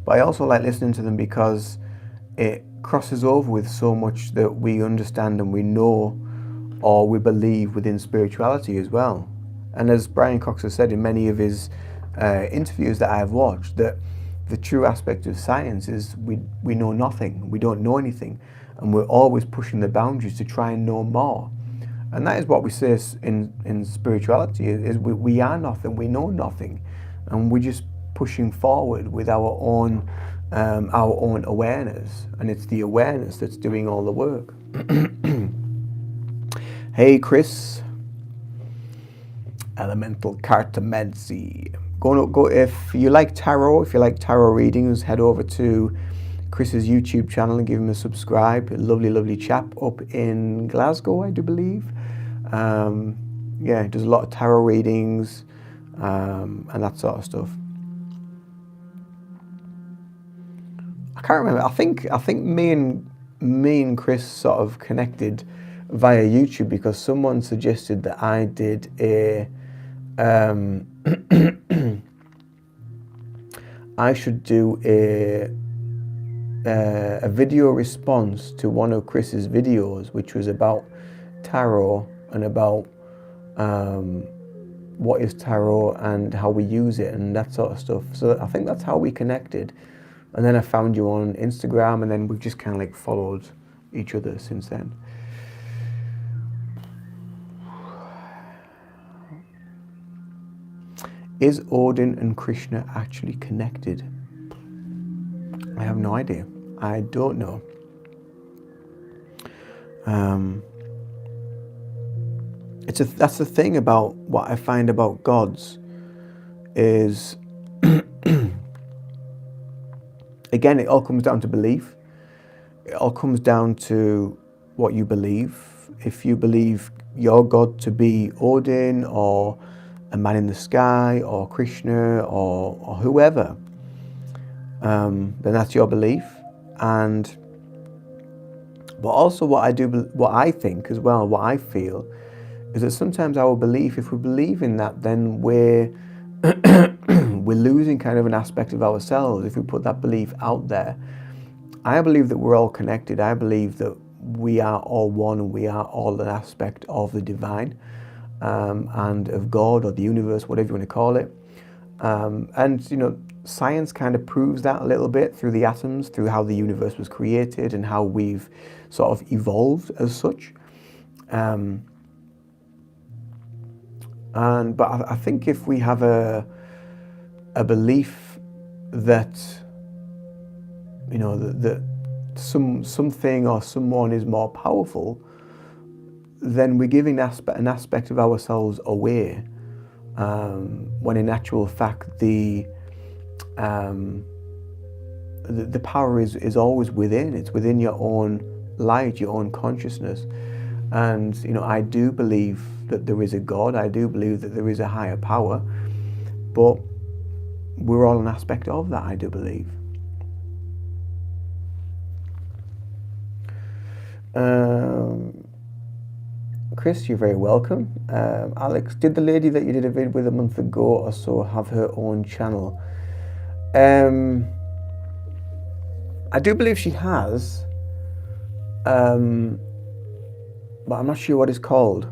But I also like listening to them because it crosses over with so much that we understand and we know or we believe within spirituality as well. And as Brian Cox has said in many of his interviews that I've watched, that the true aspect of science is we know nothing, we don't know anything, and we're always pushing the boundaries to try and know more. And that is what we say in spirituality, is we are nothing, we know nothing, and we're just pushing forward with our own awareness, and it's the awareness that's doing all the work. Hey Chris, Elemental Cartomancy. Go if you like tarot readings, head over to Chris's YouTube channel and give him a subscribe. A lovely chap up in Glasgow, I do believe. Yeah, he does a lot of tarot readings and that sort of stuff. I can't remember. I think me and Chris sort of connected via YouTube because someone suggested that I did I should do a video response to one of Chris's videos, which was about tarot and about what is tarot and how we use it and that sort of stuff. So I think that's how we connected. And then I found you on Instagram, and then we've just kind of like followed each other since then. Is Odin and Krishna actually connected? I have no idea. I don't know. That's the thing about what I find about gods is, again, it all comes down to belief. It all comes down to what you believe. If you believe your God to be Odin or a man in the sky or Krishna or whoever, then that's your belief. But also what I think as well, what I feel, is that sometimes our belief, if we believe in that, then we're losing kind of an aspect of ourselves if we put that belief out there. I believe that we're all connected. I believe that we are all one and we are all an aspect of the divine and of God or the universe, whatever you want to call it. And, you know, science kind of proves that a little bit through the atoms, through how the universe was created and how we've sort of evolved as such. But I think if we have a belief that, you know, that something or someone is more powerful, then we're giving an aspect of ourselves away, when in actual fact the power is always within. It's within your own light, your own consciousness. And, you know, I do believe that there is a God. I do believe that there is a higher power, but we're all an aspect of that, I do believe. Chris, you're very welcome. Alex, did the lady that you did a vid with a month ago or so have her own channel? I do believe she has, but I'm not sure what it's called.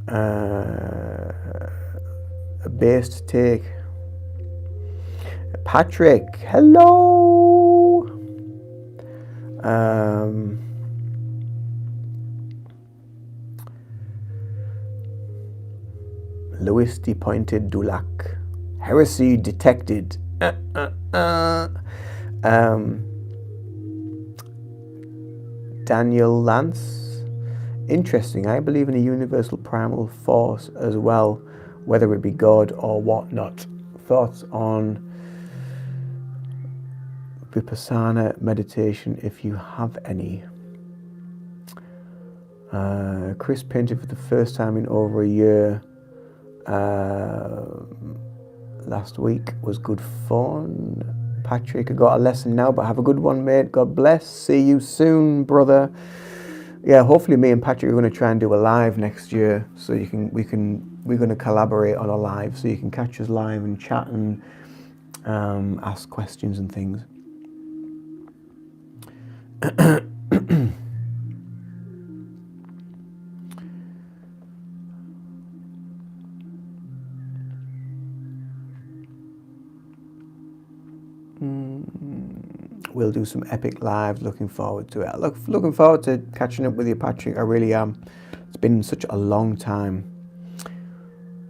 A based take. Patrick, hello. Louis de Pointed Dulac. Heresy detected. Daniel Lance. Interesting. I believe in a universal primal force as well, whether it be God or whatnot. Thoughts on Vipassana meditation, if you have any. Chris painted for the first time in over a year. Last week was good fun. Patrick, I got a lesson now, but have a good one, mate. God bless. See you soon, brother. Yeah, hopefully me and Patrick are going to try and do a live next year, so we're going to collaborate on a live, so you can catch us live and chat and ask questions and things. We'll do some epic lives. Looking forward to it. Looking forward to catching up with you, Patrick. I really am. It's been such a long time.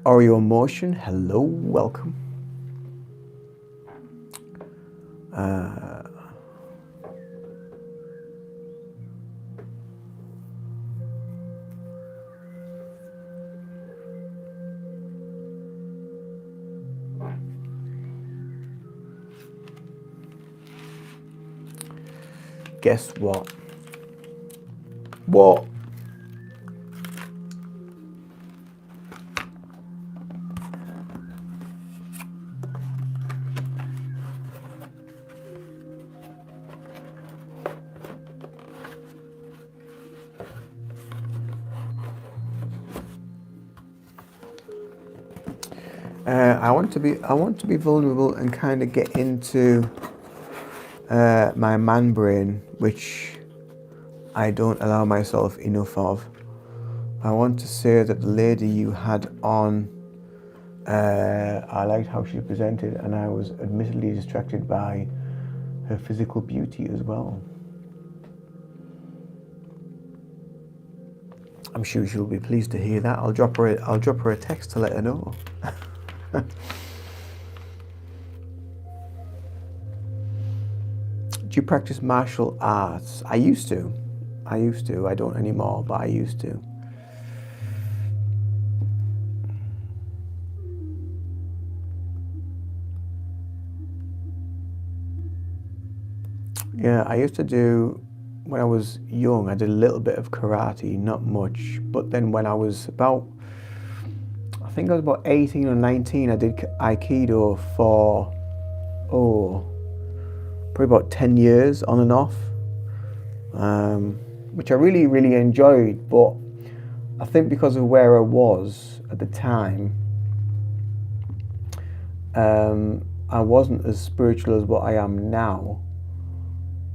Oreo Motion, hello, welcome. Guess what? What? I want to be vulnerable and kind of get into my man brain, which I don't allow myself enough of. I want to say that the lady you had on, I liked how she presented, and I was admittedly distracted by her physical beauty as well. I'm sure she'll be pleased to hear that. I'll drop her a text to let her know. Do you practice martial arts? I used to. I don't anymore, but I used to. Yeah, I used to do, when I was young, I did a little bit of karate, not much. But then when I was about 18 or 19, I did Aikido for, probably about 10 years on and off, which I really, really enjoyed. But I think because of where I was at the time, I wasn't as spiritual as what I am now,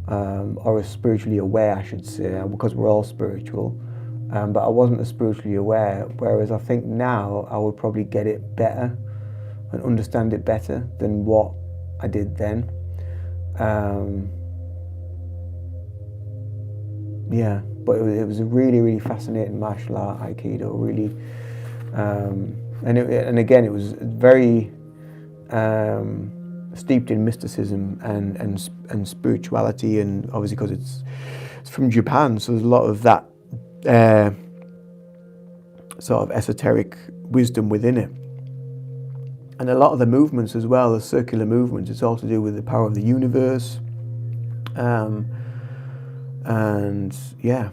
or as spiritually aware, I should say, because we're all spiritual. But I wasn't as spiritually aware, whereas I think now I would probably get it better and understand it better than what I did then. Yeah, but it was a really, really fascinating martial art, Aikido, really. And again, it was very steeped in mysticism and spirituality, and obviously because it's from Japan, so there's a lot of that sort of esoteric wisdom within it. And a lot of the movements as well, the circular movements, it's all to do with the power of the universe. And yeah,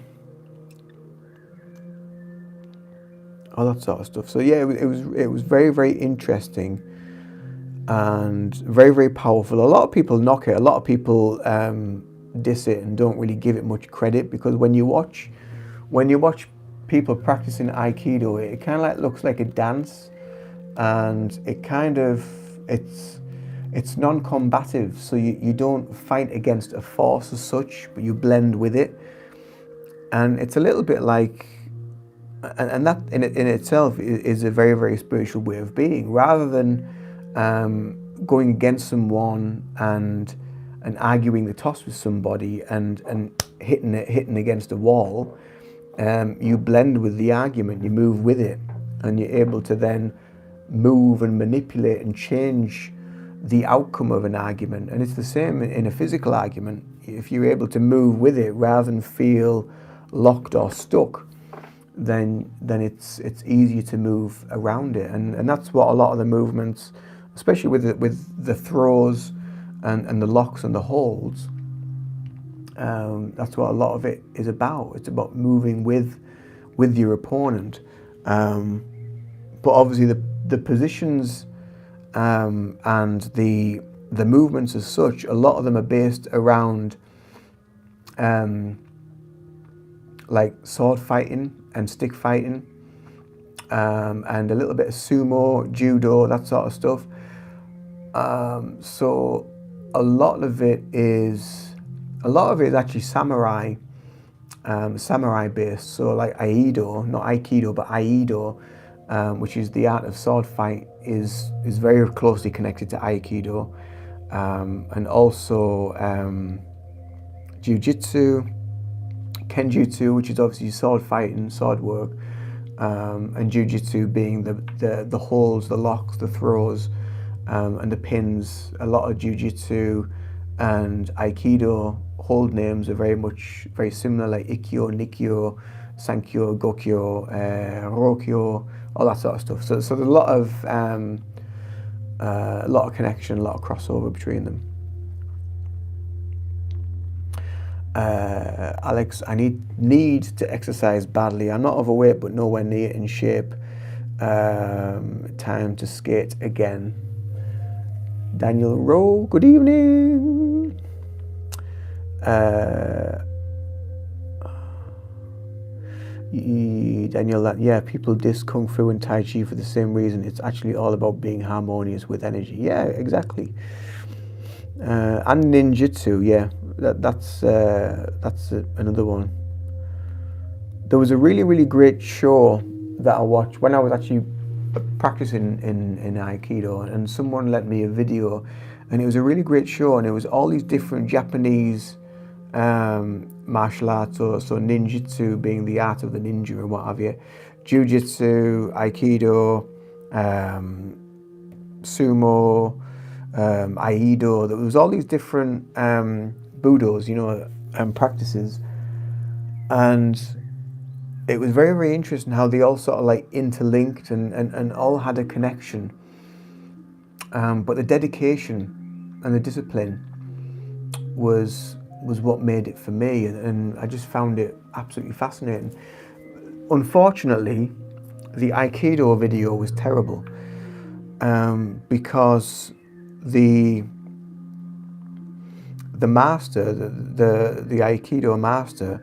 all that sort of stuff. So yeah, it was very, very interesting and very, very powerful. A lot of people knock it. A lot of people diss it and don't really give it much credit, because when you watch people practicing Aikido, it kind of like looks like a dance, and it's non-combative, so you don't fight against a force as such, but you blend with it. And it's a little bit like and that in itself is a very, very spiritual way of being. Rather than going against someone and arguing the toss with somebody and hitting against a wall, you blend with the argument, you move with it, and you're able to then move and manipulate and change the outcome of an argument. And it's the same in a physical argument. If you're able to move with it rather than feel locked or stuck, then it's easier to move around it. And that's what a lot of the movements, especially with the throws and the locks and the holds, that's what a lot of it is about. It's about moving with your opponent. But obviously the positions and the movements as such, a lot of them are based around like sword fighting and stick fighting, and a little bit of sumo, judo, that sort of stuff. So a lot of it is actually samurai based. So like Aikido, not Aikido, but Aikido, which is the art of sword fight, is very closely connected to Aikido, and also Jiu-Jitsu, Kenjutsu, which is obviously sword fighting, sword work, and Jiu-Jitsu being the holds, the locks, the throws, and the pins. A lot of Jiu-Jitsu and Aikido hold names are very similar, like Ikkyo, Nikkyo, Sankyo, Gokyo, Rokyo, all that sort of stuff. So there's a lot of connection, a lot of crossover between them. Alex, I need to exercise badly. I'm not overweight, but nowhere near in shape. Time to skate again. Daniel Rowe, good evening. Daniel, yeah, people diss Kung Fu and Tai Chi for the same reason. It's actually all about being harmonious with energy. Yeah, exactly. And ninjutsu, yeah, that's another one. There was a really, really great show that I watched when I was actually practicing in Aikido, and someone lent me a video, and it was a really great show, and it was all these different Japanese martial arts, so ninjutsu being the art of the ninja and what have you, Jiu-Jitsu, Aikido, sumo, Aikido. There was all these different budos, practices, and it was very, very interesting how they all sort of like interlinked and all had a connection. But the dedication and the discipline was what made it for me, and I just found it absolutely fascinating. Unfortunately, the Aikido video was terrible, because the master, the Aikido master,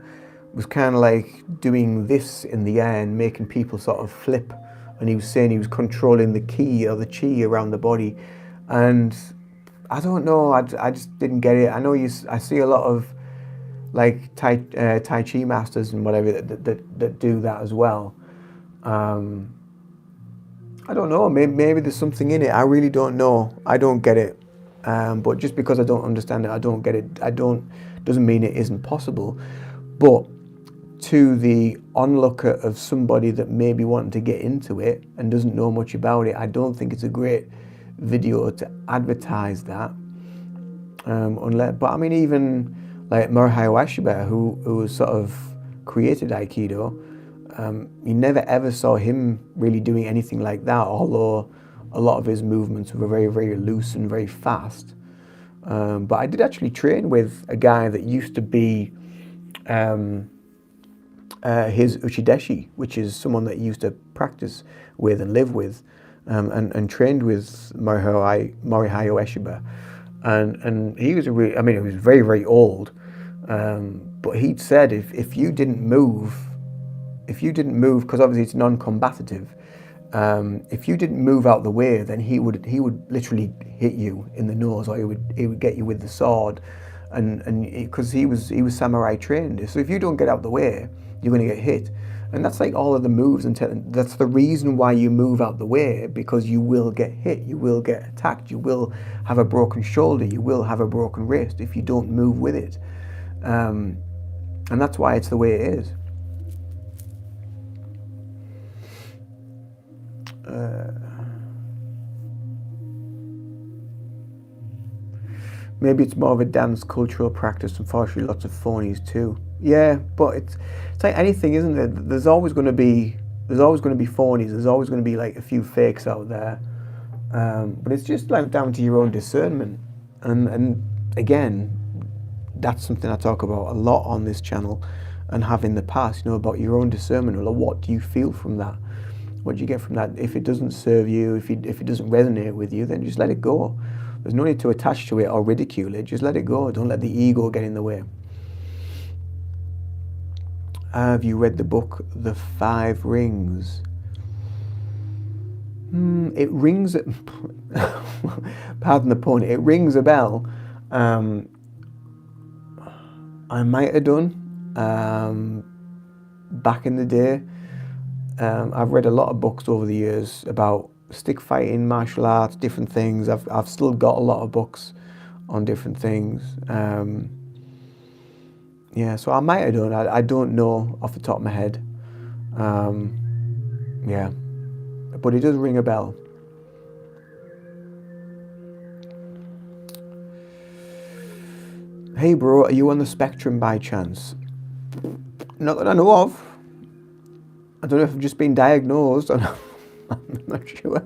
was kind of like doing this in the air and making people sort of flip, and he was saying he was controlling the ki or the chi around the body, and I don't know, I just didn't get it. I know I see a lot of like Tai Chi masters and whatever that do that as well. I don't know, maybe there's something in it. I really don't know. I don't get it. But just because I don't understand it, I don't get it. Doesn't mean it isn't possible. But to the onlooker of somebody that may be wanting to get into it and doesn't know much about it, I don't think it's a great video to advertise that. But I mean, even like Morihei Ueshiba, who sort of created Aikido, you never ever saw him really doing anything like that, although a lot of his movements were very, very loose and very fast. But I did actually train with a guy that used to be his uchideshi, which is someone that he used to practice with and live with, and trained with Morihei Ueshiba. And he was he was very, very old, but he'd said if you didn't move, because obviously it's non-combative, if you didn't move out the way, then he would literally hit you in the nose, or he would get you with the sword, and because he was samurai trained. So if you don't get out the way, you're going to get hit. And that's like all of the moves, and that's the reason why you move out the way, because you will get hit, you will get attacked, you will have a broken shoulder, you will have a broken wrist if you don't move with it. And that's why it's the way it is. Maybe it's more of a dance cultural practice. Unfortunately, lots of phonies too. Yeah, but it's like anything, isn't it? There's always going to be phonies. There's always going to be like a few fakes out there. But it's just like down to your own discernment. And again, that's something I talk about a lot on this channel, and have in the past. About your own discernment. Well, what do you feel from that? What do you get from that? If it doesn't serve you, if it doesn't resonate with you, then just let it go. There's no need to attach to it or ridicule it. Just let it go. Don't let the ego get in the way. Have you read the book The Five Rings? It rings a pardon the pun. It rings a bell. I might have done back in the day. I've read a lot of books over the years about stick fighting, martial arts, different things. I've still got a lot of books on different things. Yeah, so I might have done. I don't know off the top of my head. Yeah, but it does ring a bell. Hey bro, are you on the spectrum by chance? Not that I know of. I don't know if I've just been diagnosed or not. I'm not sure.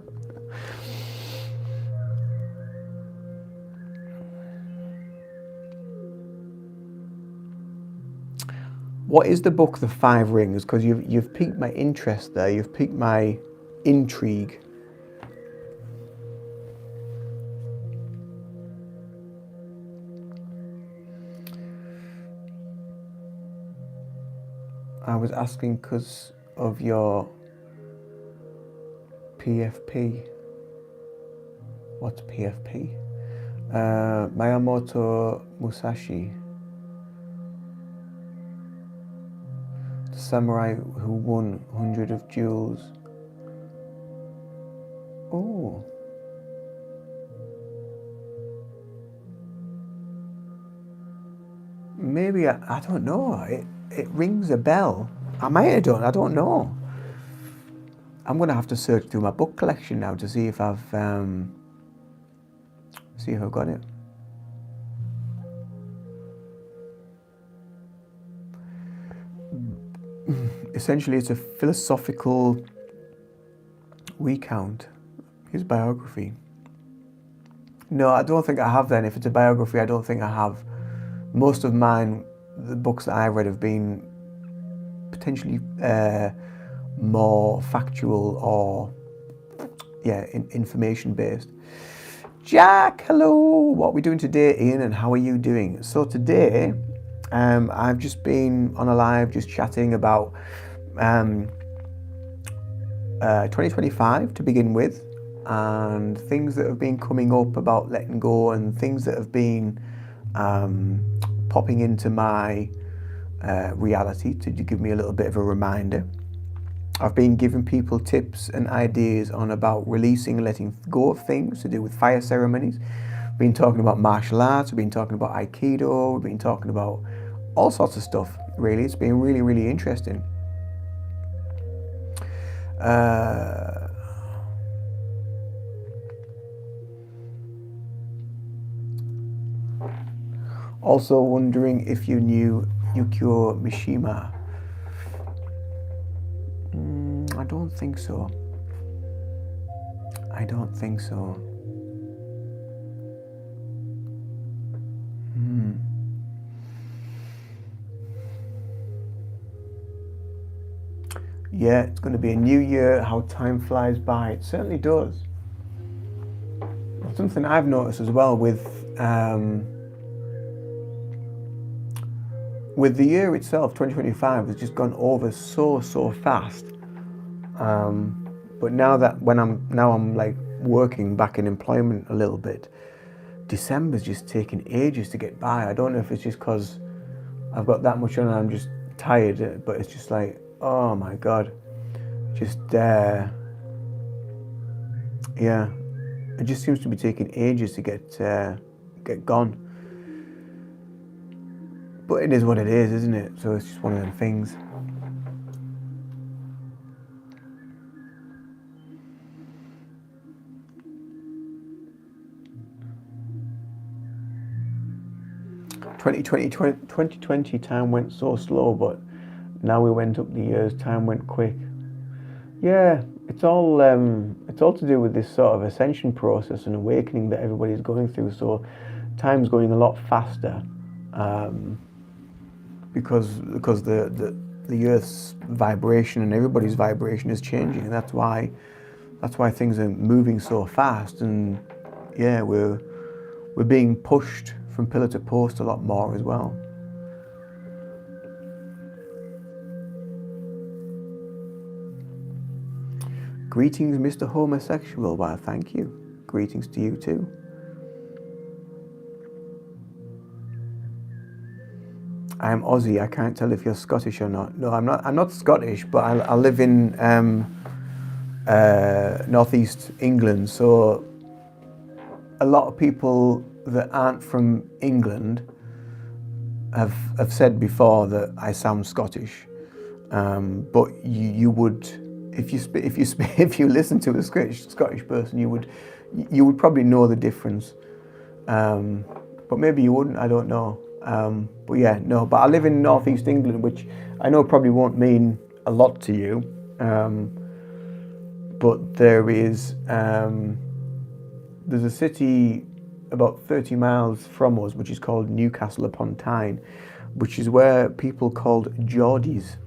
What is the book The Five Rings? Because you've piqued my interest there. You've piqued my intrigue. I was asking because of your PFP. What's PFP? Miyamoto Musashi. The samurai who won 100 of Duels. Oh. Maybe, I don't know. It rings a bell. I might have done, I don't know. I'm going to have to search through my book collection now to see if I've got it. Essentially, it's a philosophical recount, his biography. No, I don't think I have then. If it's a biography, I don't think I have. Most of mine, the books that I've read have been potentially more factual or, information based. Jack, hello. What are we doing today, Ian, and how are you doing? So today, I've just been on a live just chatting about 2025 to begin with, and things that have been coming up about letting go, and things that have been popping into my reality to give me a little bit of a reminder. I've been giving people tips and ideas on about releasing and letting go of things to do with fire ceremonies. We've been talking about martial arts, we've been talking about Aikido, we've been talking about all sorts of stuff, really. It's been really, really interesting. Also wondering if you knew Yukio Mishima. I don't think so. Yeah, it's going to be a new year. How time flies by. It certainly does. Something I've noticed as well with the year itself, 2025, has just gone over so fast. But now that I'm like working back in employment a little bit, December's just taking ages to get by. I don't know if it's just because I've got that much on and I'm just tired, but it's just like oh my God, just yeah, it just seems to be taking ages to get gone. But it is what it is, isn't it? So it's just one of them things. Twenty twenty time went so slow, but now we went up the years, time went quick. Yeah, it's all to do with this sort of ascension process and awakening that everybody's going through. So time's going a lot faster, um, because the Earth's vibration and everybody's vibration is changing, and that's why things are moving so fast. And yeah, we're being pushed from pillar to post a lot more as well. Greetings, Mr. Homosexual. Well, thank you. Greetings to you too. I am Aussie. I can't tell if you're Scottish or not. No, I'm not. I'm not Scottish, but I live in northeast England. So a lot of people that aren't from England have said before that I sound Scottish. But you would, if you listen to a Scottish person, you would probably know the difference. But maybe you wouldn't. I don't know. But yeah, no. But I live in northeast England, which I know probably won't mean a lot to you. But there's a city about 30 miles from us, which is called Newcastle upon Tyne, which is where people called Geordies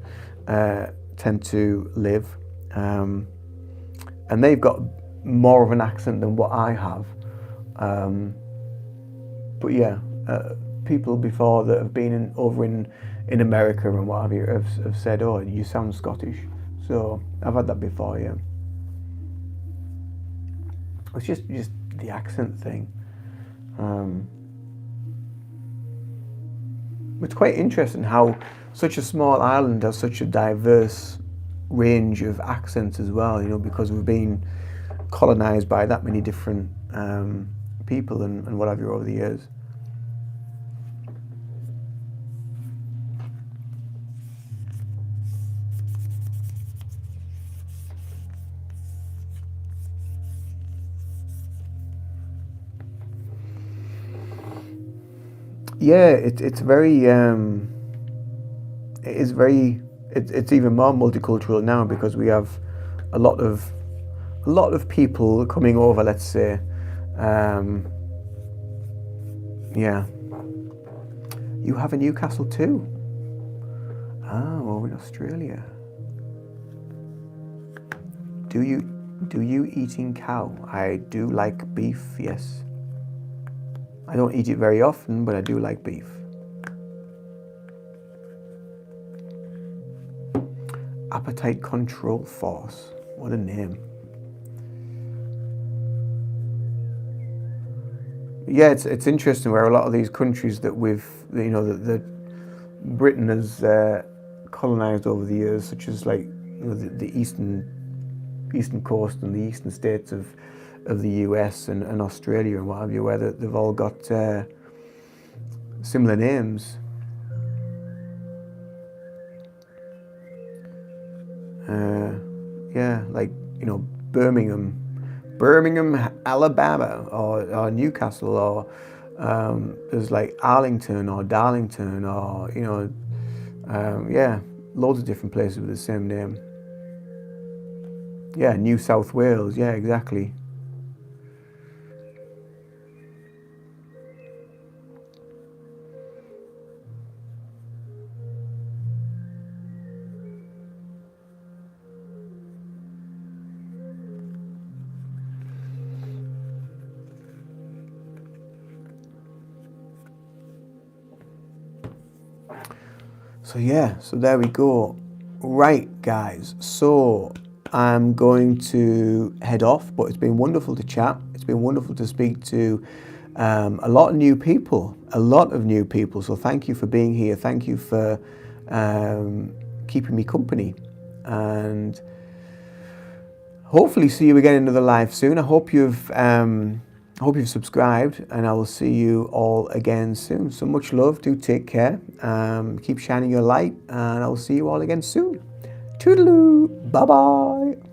tend to live, and they've got more of an accent than what I have. But yeah, people before that have been over in America and what have you have said, "Oh, you sound Scottish." So I've had that before. Yeah, it's just the accent thing. It's quite interesting how such a small island has such a diverse range of accents as well, because we've been colonized by that many different people and what have you over the years. Yeah, it's very it's even more multicultural now because we have a lot of people coming over. Let's say, yeah. You have a Newcastle too. Oh, over in Australia. Do you eating cow? I do like beef. Yes. I don't eat it very often, but I do like beef. Appetite Control Force. What a name. Yeah, it's interesting where a lot of these countries that that Britain has colonized over the years, such as like the eastern coast and the eastern states of the US and Australia and what have you, where they've all got similar names. Yeah, like Birmingham, Alabama, or Newcastle, or there's like Arlington or Darlington, or yeah, loads of different places with the same name. Yeah, New South Wales. Yeah, exactly. So yeah, so there we go. Right, guys. So I'm going to head off, but it's been wonderful to chat. It's been wonderful to speak to a lot of new people. So thank you for being here. Thank you for keeping me company. And hopefully see you again in another live soon. I hope you've subscribed, and I will see you all again soon. So much love. Do take care. Keep shining your light, and I will see you all again soon. Toodaloo. Bye bye.